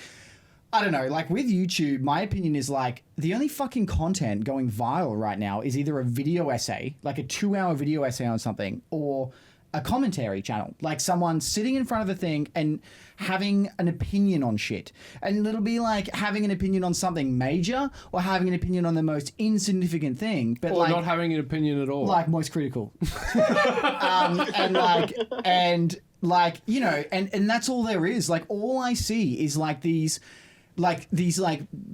I don't know, like with YouTube, my opinion is like the only fucking content going viral right now is either a video essay, like a 2-hour video essay on something, or a commentary channel, like someone sitting in front of a thing and having an opinion on shit. And it'll be like having an opinion on something major or having an opinion on the most insignificant thing, but or like not having an opinion at all. Like most critical. and you know, and that's all there is. Like all I see is like these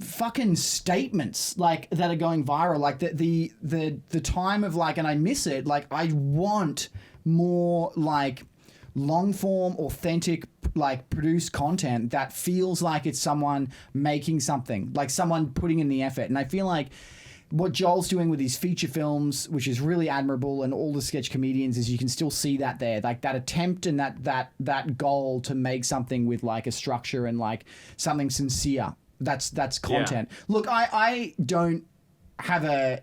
fucking statements like that are going viral, like the time of like, and I miss it. Like I want more like long form, authentic, like produced content that feels like it's someone making something, like someone putting in the effort. And I feel like what Joel's doing with his feature films, which is really admirable, and all the sketch comedians, is you can still see that there, like that attempt and that goal to make something with like a structure and like something sincere. That's content. Look, I don't have a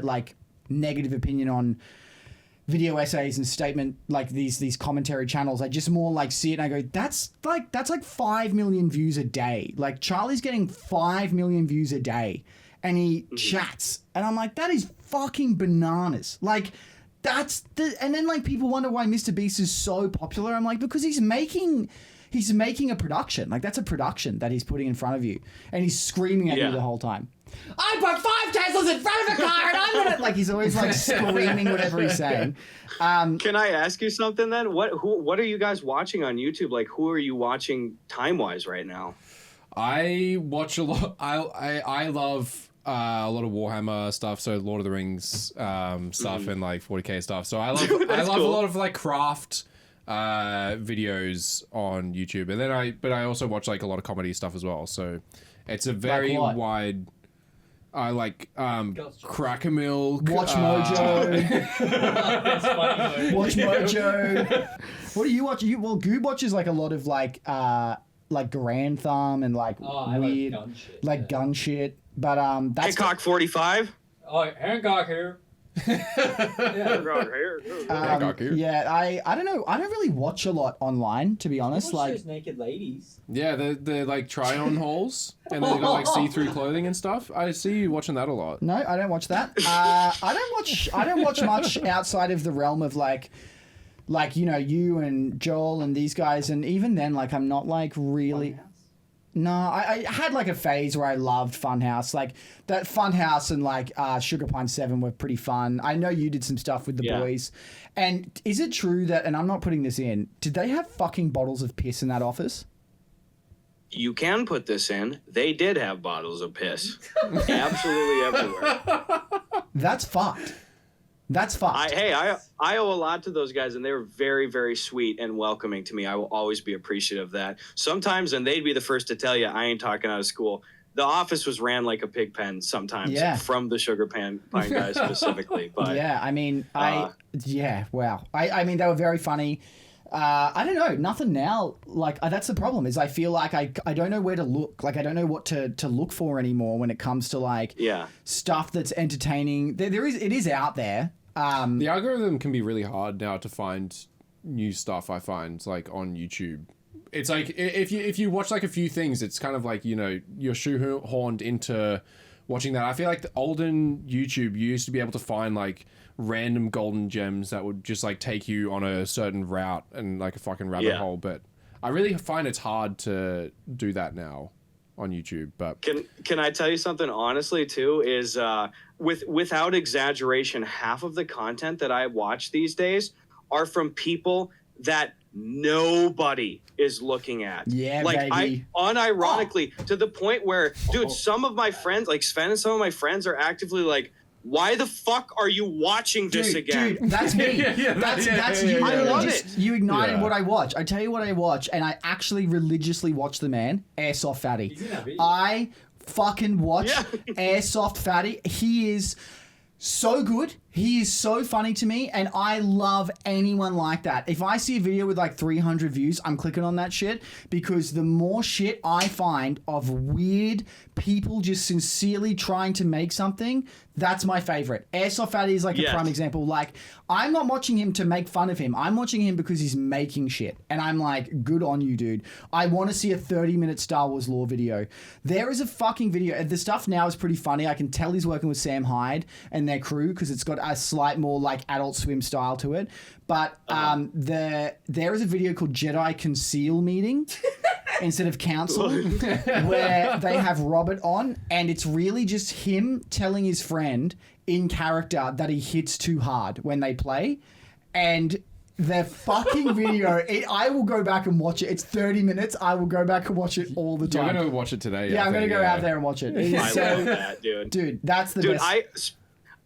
like negative opinion on video essays and statement like these commentary channels. I just more like see it and I go, that's like 5 million views a day. Like Charlie's getting 5 million views a day and he chats, and I'm like, that is fucking bananas. Like and then like people wonder why Mr. Beast is so popular. I'm like, because he's making a production. Like that's a production that he's putting in front of you, and he's screaming at you the whole time. I put 5 Teslas in front of the car, and I'm gonna like. He's always like screaming whatever he's saying. Can I ask you something then? What are you guys watching on YouTube? Like, who are you watching time wise right now? I watch a lot. I love a lot of Warhammer stuff, so Lord of the Rings stuff and like 40K stuff. So I love a lot of like craft videos on YouTube, and then I also watch like a lot of comedy stuff as well. So it's a very wide. I like CrackerMilk, Watch Mojo. That's funny. Watch Mojo. What do you watch? Goob watches like a lot of like Grand Thumb and like weird like gun shit. But that's Hancock 45. Oh, Hancock here. Yeah, I don't know. I don't really watch a lot online, to be honest. Watch Like, those naked ladies. Yeah, they're like try-on hauls, and they've got like see-through clothing and stuff. I see you watching that a lot. no, I don't watch that. I don't watch much outside of the realm of like you know, you and Joel and these guys, and even then, like, I'm not like really. No, I had like a phase where I loved Funhouse. Like that Funhouse and like Sugar Pine 7 were pretty fun. I know you did some stuff with the boys. And is it true that, and I'm not putting this in, did they have fucking bottles of piss in that office? You can put this in. They did have bottles of piss. Absolutely everywhere. That's fucked. That's fucked. I owe a lot to those guys, and they were very, very sweet and welcoming to me. I will always be appreciative of that. Sometimes, and they'd be the first to tell you, I ain't talking out of school. The office was ran like a pig pen sometimes from the Sugar Pine guys specifically. But yeah, I mean, wow. I mean, they were very funny. I don't know, nothing now. Like that's the problem is I feel like I don't know where to look. Like I don't know what to look for anymore when it comes to like stuff that's entertaining. It is out there. The algorithm can be really hard now to find new stuff. I find like on YouTube. It's like if you watch like a few things, it's kind of like, you know, you're shoehorned into watching that. I feel like the olden YouTube, you used to be able to find like random golden gems that would just like take you on a certain route and like a fucking rabbit hole. But I really find it's hard to do that now on YouTube. But can I tell you something honestly too? Is without exaggeration, half of the content that I watch these days are from people that nobody is looking at. Yeah, like baby. Unironically, to the point where, dude, some of my friends, like Sven and some of my friends are actively like, why the fuck are you watching this again? Dude, that's me. That's you. I love it. You ignited what I watch. I tell you what I watch, and I actually religiously watch the man, Airsoft Fatty. I fucking watch Airsoft Fatty. He is so good. He is so funny to me, and I love anyone like that. If I see a video with like 300 views, I'm clicking on that shit, because the more shit I find of weird people just sincerely trying to make something, that's my favorite. Airsoft Fatty is like a prime example. Like, I'm not watching him to make fun of him. I'm watching him because he's making shit. And I'm like, good on you, dude. I want to see a 30-minute Star Wars lore video. There is a fucking video. The stuff now is pretty funny. I can tell he's working with Sam Hyde and their crew because it's got a slight more like Adult Swim style to it. But there is a video called Jedi Conceal Meeting instead of Council where they have Robert on, and it's really just him telling his friend in character that he hits too hard when they play. And the fucking video, I will go back and watch it. It's 30 minutes. I will go back and watch it all the time. You're going to watch it today. Yeah, I'm going to go out there and watch it. I love that, dude. Dude, that's the best.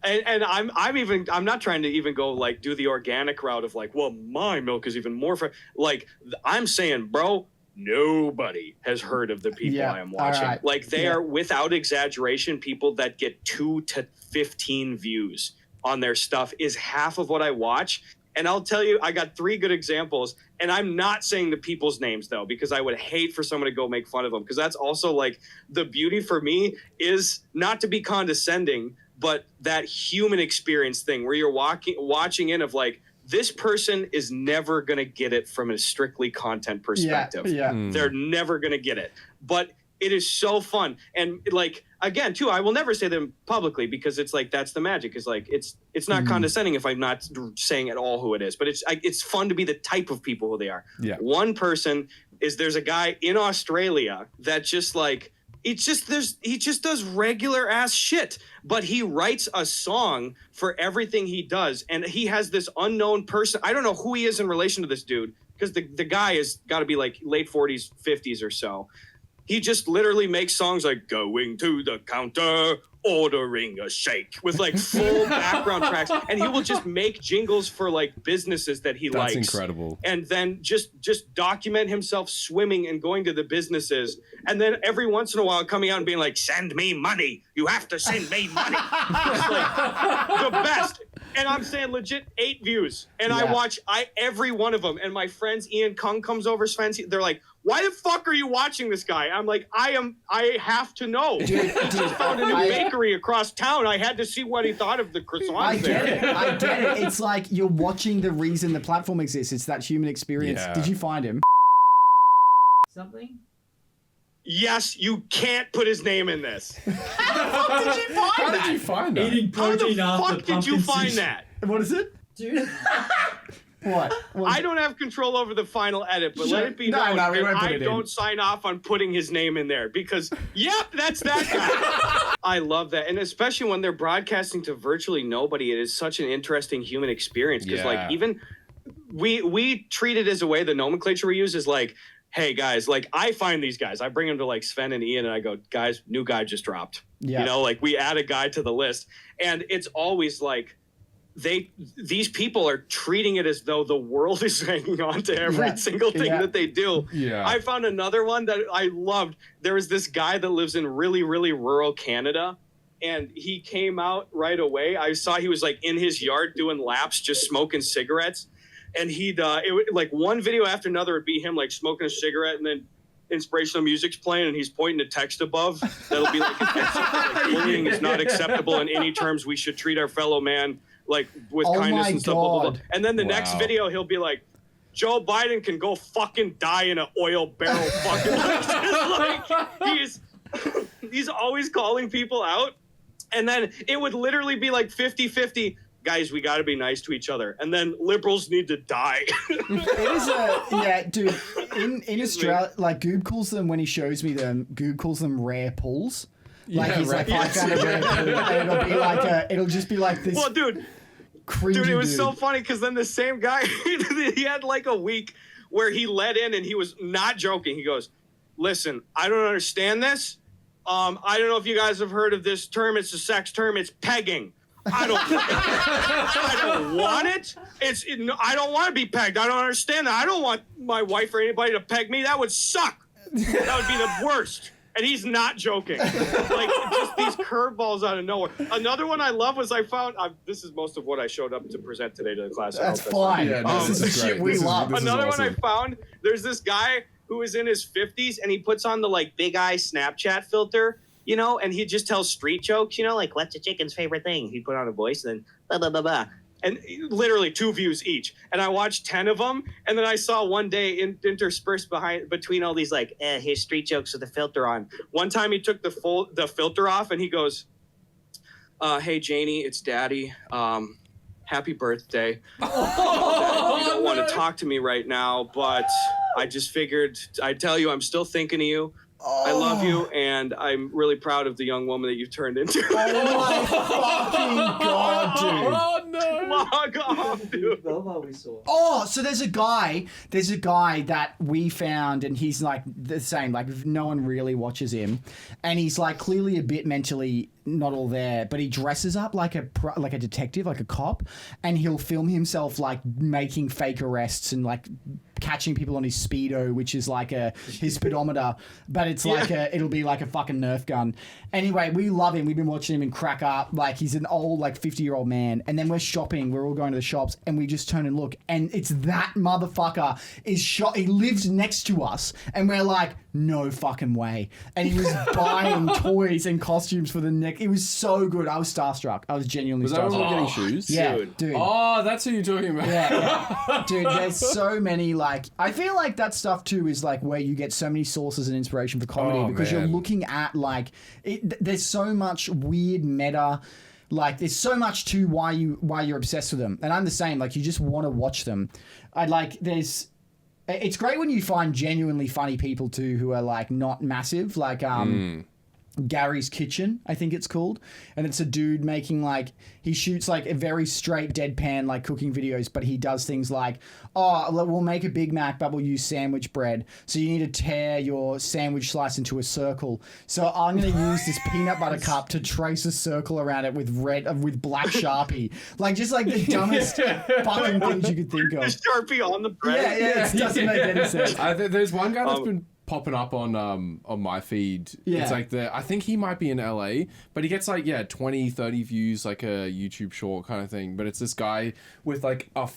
I'm not trying to even go like do the organic route of like, well, my milk is even more like I'm saying, bro, nobody has heard of the people I am watching. Right. Like they are, without exaggeration, people that get 2 to 15 views on their stuff is half of what I watch. And I'll tell you, I got 3 good examples, and I'm not saying the people's names though, because I would hate for someone to go make fun of them, because that's also like the beauty for me is not to be condescending, but that human experience thing where you're watching in of like, this person is never going to get it from a strictly content perspective. They're never going to get it. But it is so fun. And like, again, too, I will never say them publicly, because it's like, that's the magic. Is like, it's not condescending if I'm not saying at all who it is, but it's fun to be the type of people who they are. Yeah. One person is, there's a guy in Australia that just like, he just does regular ass shit, but he writes a song for everything he does. And he has this unknown person. I don't know who he is in relation to this dude, because the guy has got to be like late 40s, 50s or so. He just literally makes songs like going to the counter, ordering a shake, with like full background tracks. And he will just make jingles for like businesses that he likes. That's incredible. And then just document himself swimming and going to the businesses. And then every once in a while coming out and being like, send me money. You have to send me money. It's like the best. And I'm saying legit 8 views. And Yeah. I watch every one of them. And my friends, Ian Kung comes over, Sven, they're like, why the fuck are you watching this guy? I'm like, I have to know. He just found a new bakery across town. I had to see what he thought of the croissants I get there. it. I get it. It's like you're watching the reason the platform exists. It's that human experience. Yeah. Did you find him? Something? Yes, you can't put his name in this. How did you find How that? did you find that? Eating How the protein after fuck did you pumpkin find seed. that? What is it? Dude. What? I don't have control over the final edit, but let it be No, known no, we that won't put I it in. don't sign off on putting his name in there because, yep, that's that guy. I love that. And especially when they're broadcasting to virtually nobody, it is such an interesting human experience because, Yeah. like, even we treat it as a way the nomenclature we use is like, hey, guys, like, I find these guys. I bring them to, like, Sven and Ian, and I go, guys, new guy just dropped. Yeah. You know, like, we add a guy to the list. And it's always like, these people are treating it as though the world is hanging on to every single thing that they do. Yeah. I found another one that I loved. There was this guy that lives in really, really rural Canada, and he came out right away. I saw he was like in his yard doing laps, just smoking cigarettes. And like one video after another would be him like smoking a cigarette, and then inspirational music's playing, and he's pointing to text above. That'll be like, bullying is not acceptable in any terms. We should treat our fellow man like with kindness and stuff. Blah, blah, blah. And then the next video, he'll be like, Joe Biden can go fucking die in an oil barrel. Fucking like, he's always calling people out. And then it would literally be like 50-50. Guys, we got to be nice to each other. And then liberals need to die. It is yeah, dude. In Australia, like Goob calls them when he shows me them. Goob calls them rare pulls. Like Yeah, he's right. like, I found a rare pull, and it'll be like it'll just be like this. Well, dude, cringy it was so funny because then the same guy, he had like a week where he let in and he was not joking. He goes, listen, I don't understand this. I don't know if you guys have heard of this term. It's a sex term. It's pegging. I don't want it. I don't want to be pegged. I don't understand that. I don't want my wife or anybody to peg me. That would suck. That would be the worst. And he's not joking. Like, just these curveballs out of nowhere. Another one I love was I found, this is most of what I showed up to present today to the class. That's fine. Yeah, no, this is the great. shit we love. This is Another one I awesome. found, there's this guy who is in his 50s and he puts on the like big eye Snapchat filter, you know, and he just tells street jokes, you know, like what's a chicken's favorite thing? He'd put on a voice and then blah, blah, blah, blah. And literally 2 views each. And I watched 10 of them. And then I saw one day interspersed between all these like, here's street jokes with the filter on. One time he took the filter off and he goes, hey, Janie, it's Daddy. Happy birthday. You don't want to talk to me right now, but I just figured I'd tell you I'm still thinking of you. I love you, and I'm really proud of the young woman that you've turned into. Oh my fucking god, dude. Oh no! Log off, dude. Velma we saw. Oh, so there's a guy that we found, and he's like the same. Like no one really watches him, and he's like clearly a bit mentally not all there. But he dresses up like a detective, like a cop, and he'll film himself like making fake arrests and like catching people on his speedo, which is like his speedometer, but it's like it'll be like a fucking Nerf gun. Anyway, we love him. We've been watching him in Crack Up. Like he's an old like 50-year-old man, and then we're shopping. We're all going to the shops, and we just turn and look, and it's that motherfucker is shot. He lives next to us, and we're like, no fucking way. And he was buying toys and costumes for the next. It was so good. I was starstruck. I was genuinely Was that when we starstruck. were getting shoes? Yeah, Dude. dude. Oh, that's who you're talking about. Yeah. Dude, there's so many, like, I feel like that stuff too is like where you get so many sources and inspiration for comedy Oh, because you're man. looking at like, there's so much weird meta, like there's so much to why you're obsessed with them. And I'm the same, like you just want to watch them. It's great when you find genuinely funny people too who are like not massive, like Gary's Kitchen, I think it's called. And it's a dude making like, he shoots like a very straight deadpan like cooking videos, but he does things like, we'll make a Big Mac, but we'll use sandwich bread. So you need to tear your sandwich slice into a circle. So I'm going to use this peanut butter cup to trace a circle around it with black Sharpie. Like just like the dumbest fucking things you could think of. The Sharpie on the bread. Yeah, it doesn't make any sense. There's one guy that's been popping up on my feed. Yeah. It's like I think he might be in LA, but he gets like 20, 30 views, like a YouTube short kind of thing. But it's this guy with like a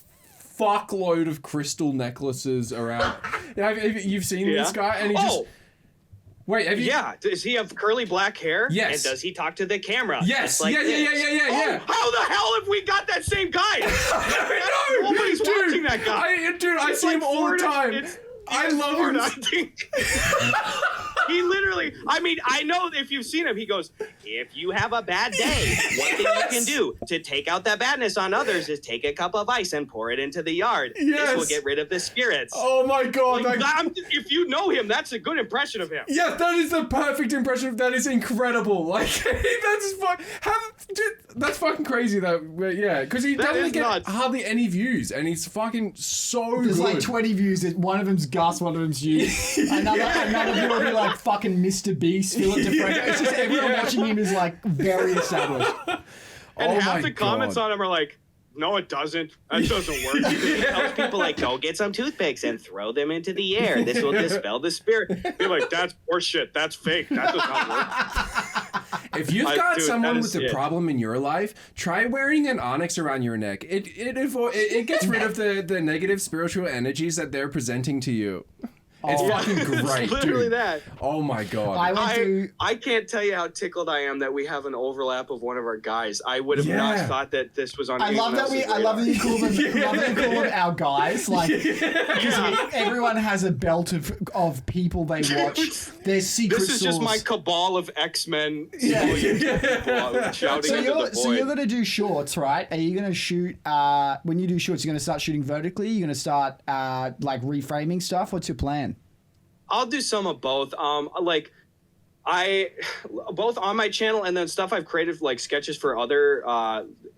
fuckload of crystal necklaces around. You've seen this guy, and he just. Wait, have you? Yeah. Does he have curly black hair? Yes. And does he talk to the camera? Yes. Like yeah. Oh, how the hell have we got that same guy? I know. Nobody's watching that guy. I see him all the time. I love him. I think. He literally, I mean, I know if you've seen him, he goes, if you have a bad day, one thing you can do to take out that badness on others is take a cup of ice and pour it into the yard. Yes. This will get rid of the spirits. Oh my God. Like, if you know him, that's a good impression of him. Yeah, that is the perfect impression. That is incredible. Like, that's fucking crazy. Because he doesn't get nuts. hardly any views, and he's fucking so There's good. like 20 views. One of them's Gus, one of them's you. Another view will be like fucking Mr. Beast, Philip DeFranco. It's just everyone watching him is like very established. And half my the comments God. on him are like, no, it doesn't. That doesn't work. He tells people like, go get some toothpicks and throw them into the air. This will dispel the spirit. They're like, that's horseshit. That's fake. That does not work. If you've got Dude, someone that with is a it. problem in your life, try wearing an onyx around your neck. It gets rid of the negative spiritual energies that they're presenting to you. It's fucking great, It's literally dude. that. Oh my God. I can't tell you how tickled I am that we have an overlap of one of our guys. I would have not thought that this was on. I love that I love that you call them. Love that you call them our guys. Like, because everyone has a belt of people they watch. Their secret This is source. just my cabal of X-Men. Shouting So into the void. you're gonna do shorts, right? Are you gonna shoot? When you do shorts, you're gonna start shooting vertically. You're gonna start like reframing stuff. What's your plan? I'll do some of both. Like both on my channel and then stuff I've created like sketches for other,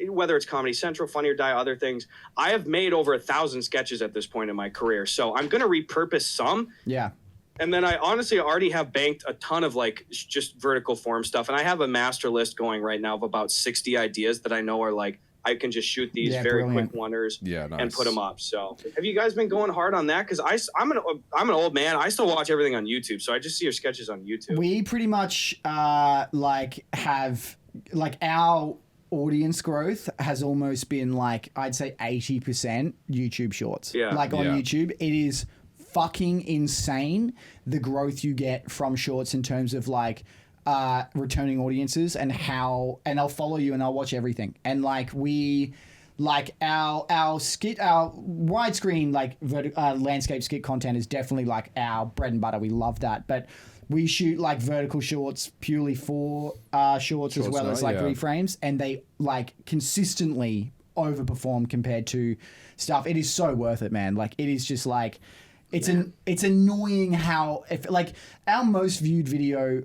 whether it's Comedy Central, Funny or Die, other things. I have made over 1,000 sketches at this point in my career, so I'm gonna repurpose some. Yeah. And then I honestly already have banked a ton of like just vertical form stuff, and I have a master list going right now of about 60 ideas that I know are like I can just shoot these very brilliant. quick oneers Yeah, nice. and put them up. So have you guys been going hard on that? Because I'm an old man. I still watch everything on YouTube, so I just see your sketches on YouTube. We pretty much like have like our audience growth has almost been like I'd say 80% YouTube shorts. Yeah. Like on Yeah. YouTube, it is fucking insane the growth you get from shorts in terms of like returning audiences and I'll follow you and I'll watch everything. And like our widescreen like landscape skit content is definitely like our bread and butter. We love that. But we shoot like vertical shorts purely for shorts as well as like reframes, and they like consistently overperform compared to stuff. It is so worth it, man. Like it is just like it's annoying how if like our most viewed video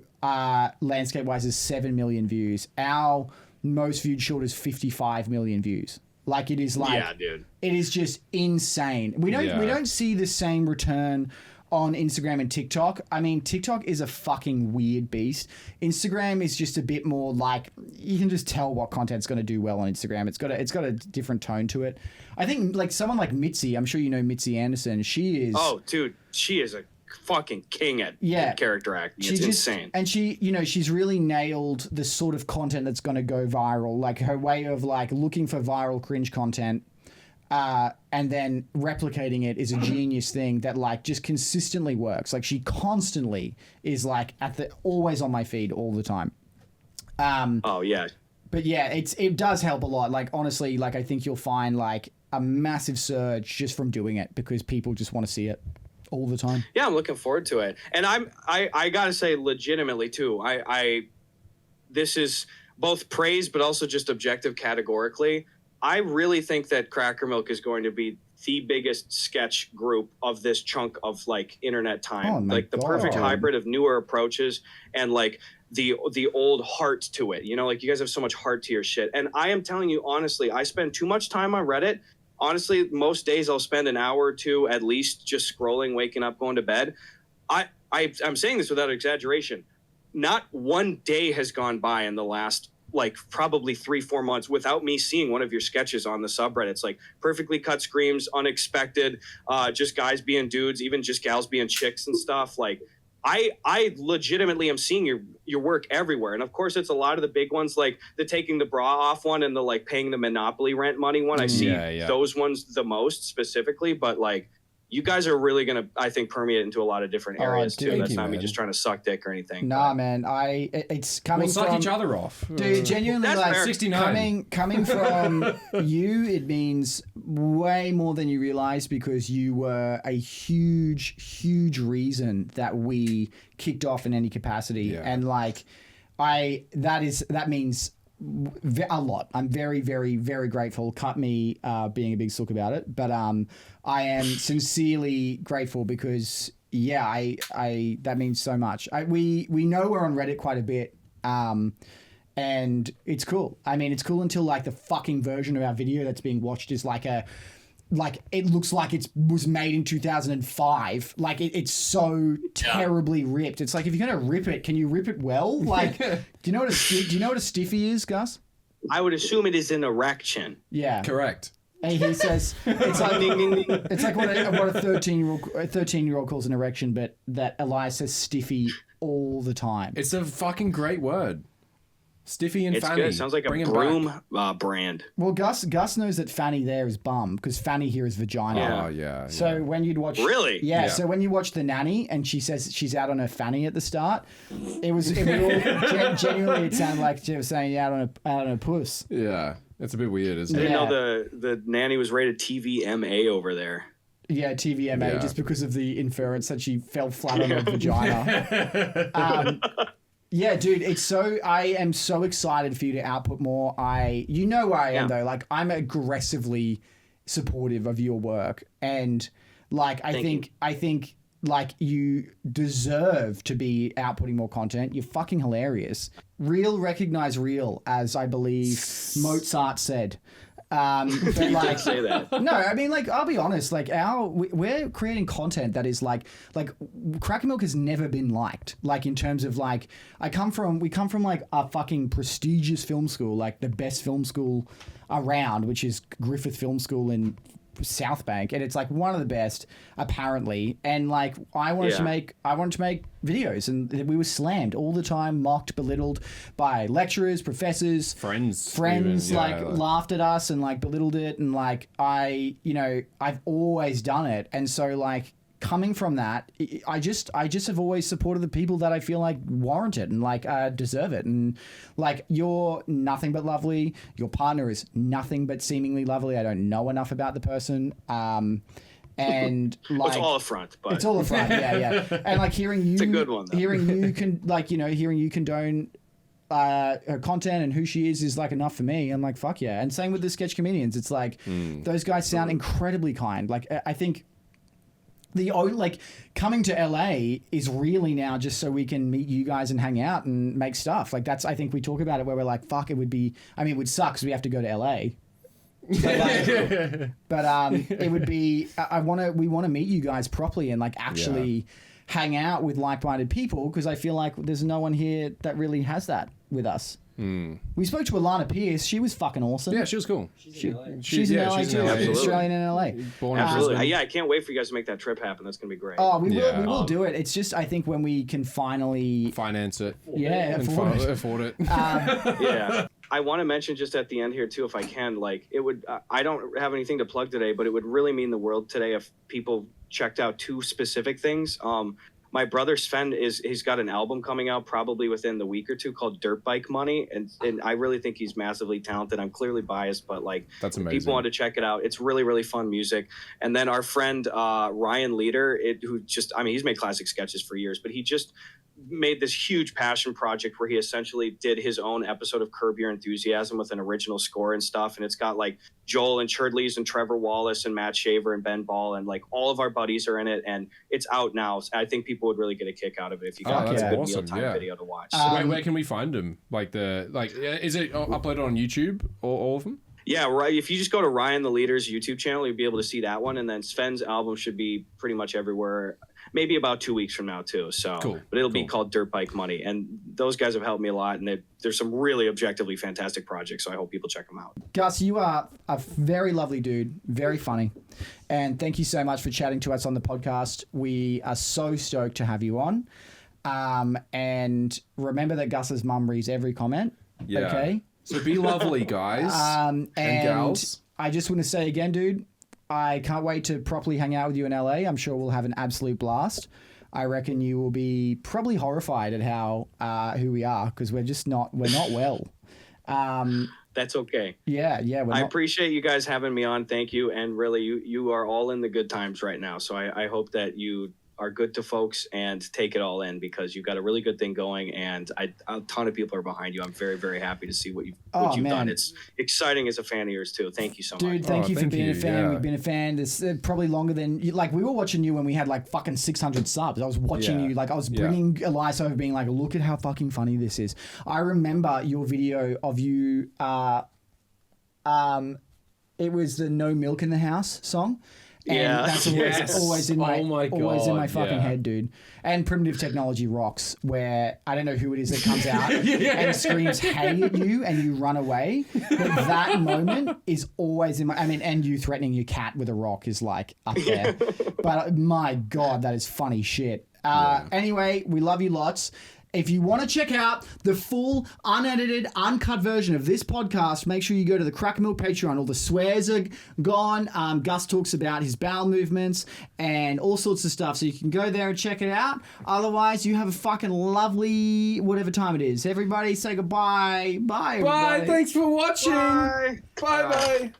landscape wise is 7 million views. Our most viewed short is 55 million views. Like it is like Yeah, dude. it is just insane. We don't see the same return on Instagram and TikTok. I mean, TikTok is a fucking weird beast. Instagram is just a bit more like you can just tell what content's going to do well on Instagram. It's got a different tone to it. I think like someone like Mitzi, I'm sure you know Mitzi Anderson. She is Dude, she is a fucking king at character acting. It's insane. And she's really nailed the sort of content that's going to go viral. Like her way of like looking for viral cringe content and then replicating it is a genius thing that like just consistently works. Like she constantly is like always on my feed all the time. Yeah. But yeah, it does help a lot. Like honestly, like I think you'll find like a massive surge just from doing it because people just want to see it all the time. Yeah, I'm looking forward to it. And I gotta say legitimately too, this is both praise but also just objective categorically. I really think that CrackerMilk is going to be the biggest sketch group of this chunk of like internet time. Oh my like the perfect God. hybrid of newer approaches and like the old heart to it. You know, like you guys have so much heart to your shit. And I am telling you honestly, I spend too much time on Reddit. Honestly, most days I'll spend an hour or two at least just scrolling, waking up, going to bed. I'm saying this without exaggeration. Not one day has gone by in the last like probably 3-4 months without me seeing one of your sketches on the subreddits, like perfectly cut screams, unexpected, just guys being dudes, even just gals being chicks and stuff. Like I legitimately am seeing your work everywhere. And of course, it's a lot of the big ones, like the taking the bra off one and the like paying the Monopoly rent money one. I see those ones the most specifically, but like you guys are really going to, I think, permeate into a lot of different areas too. That's not me just trying to suck dick or anything. Nah, man. It's coming we'll suck each other off. Dude, genuinely, That's like fair. 69. coming from you, it means way more than you realize, because you were a huge reason that we kicked off in any capacity. Yeah. And like, that means a lot. I'm very grateful. Cut me being a big sook about it, but I am sincerely grateful because I that means so much. We know we're on Reddit quite a bit, and it's cool. I mean, it's cool until like the fucking version of our video that's being watched is like it looks like it was made in 2005. Like it's so terribly ripped. It's like, if you're gonna rip it, can you rip it well? Like, do you know what a stiffy is, Gus? I would assume it is an erection. Yeah, Correct. and he says it's like it's like what a 13-year-old calls an erection, but that Elias says stiffy all the time. It's a fucking great word. Stiffy and It's Fanny. good. It sounds like Bring a 'em broom back. brand. Well, Gus knows that Fanny there is bum, because Fanny here is vagina. Oh, yeah. So when you'd watch, Really? yeah, Yeah. So when you watch The Nanny and she says she's out on her fanny at the start, it was genuinely it sounded like she was saying out on a puss. Yeah. It's a bit weird, isn't I it? didn't know the nanny was rated TVMA over there. Yeah, TVMA, Yeah. just because of the inference that she fell flat on her vagina. Yeah, dude, I am so excited for you to output more. You know where I am though. Like, I'm aggressively supportive of your work, and like I think like you deserve to be outputting more content. You're fucking hilarious. Real recognize real, as I believe Mozart said. But like, Say that. no, I mean, like, I'll be honest, like we're creating content that is like CrackerMilk has never been liked, like in terms of like, we come from like a fucking prestigious film school, like the best film school around, which is Griffith Film School in South Bank, and it's like one of the best apparently, and like I wanted to make videos, and we were slammed all the time, mocked, belittled by lecturers, professors, Friends even, yeah, laughed at us and like belittled it, and like I've always done it, and so like coming from that, I just have always supported the people that I feel like warrant it and like deserve it. And like, you're nothing but lovely. Your partner is nothing but seemingly lovely. I don't know enough about the person. And like, It's all a front, but it's all a front. Yeah. And like hearing you, It's a good one, though. hearing you condone her content and who she is like enough for me. I'm like, fuck yeah. And same with the sketch comedians. It's like those guys sound incredibly kind. Like, I think coming to LA is really now just so we can meet you guys and hang out and make stuff. Like, that's, I think we talk about it where we're like, fuck, it would suck because we have to go to LA. But it would be, we want to meet you guys properly and like actually hang out with like-minded people, because I feel like there's no one here that really has that with us. We spoke to Alana Pierce. She was fucking awesome. Yeah, she was cool. She's in LA too. she's in LA. Australian in LA. Born in absolutely. Brisbane. Yeah, I can't wait for you guys to make that trip happen. That's gonna be great. Oh, we will do it. It's just, I think when we can finally Finance it. afford it. Afford it. Yeah. I want to mention just at the end here too, if I can, like it would, I don't have anything to plug today, but it would really mean the world today if people checked out two specific things. My brother Sven he's got an album coming out probably within the week or two called Dirt Bike Money, and I really think he's massively talented. I'm clearly biased, but like, That's amazing. people want to check it out. It's really fun music. And then our friend Ryan Leader, he's made classic sketches for years, but he just made this huge passion project where he essentially did his own episode of Curb Your Enthusiasm with an original score and stuff. And it's got like Joel and Churdleys and Trevor Wallace and Matt Shaver and Ben Ball, and like all of our buddies are in it, and it's out now. So I think people would really get a kick out of it if you got that's a good awesome, mealtime video to watch. Where can we find them? Is it uploaded on YouTube, or all of them? Yeah, right. If you just go to Ryan the Leader's YouTube channel, you'll be able to see that one. And then Sven's album should be pretty much everywhere. maybe about 2 weeks from now too. So, Cool. But it'll be called Dirt Bike Money, and those guys have helped me a lot, and there's some really objectively fantastic projects. So I hope people check them out. Gus, you are a very lovely dude, very funny, and thank you so much for chatting to us on the podcast. We are so stoked to have you on. And remember that Gus's mum reads every comment. Yeah. Okay. So be lovely, guys And gals. I just want to say again, dude, I can't wait to properly hang out with you in LA. I'm sure we'll have an absolute blast. I reckon you will be probably horrified at how who we are, because we're not well. That's okay. Yeah. I appreciate you guys having me on. Thank you. And really, you are all in the good times right now. So I hope that you are good to folks and take it all in, because you've got a really good thing going, and a ton of people are behind you. I'm very, very happy to see what you've done. It's exciting as a fan of yours too. Thank you so much. Dude, thank you for being a fan. We've been a fan. This probably longer than we were watching you when we had like fucking 600 subs. I was watching you, like I was bringing Elias over, being like, look at how fucking funny this is. I remember your video of you. It was the No Milk in the House song. And that's always in my fucking head, dude. And Primitive Technology Rocks, where I don't know who it is that comes out and screams "hey" at you and you run away. But that moment is always in my. I mean, and you threatening your cat with a rock is like up there. But my God, that is funny shit. Anyway, we love you lots. If you want to check out the full, unedited, uncut version of this podcast, make sure you go to the CrackerMilk Patreon. All the swears are gone. Gus talks about his bowel movements and all sorts of stuff, so you can go there and check it out. Otherwise, you have a fucking lovely whatever time it is. Everybody say goodbye. Bye, everybody. Bye. Thanks for watching. Bye. Bye.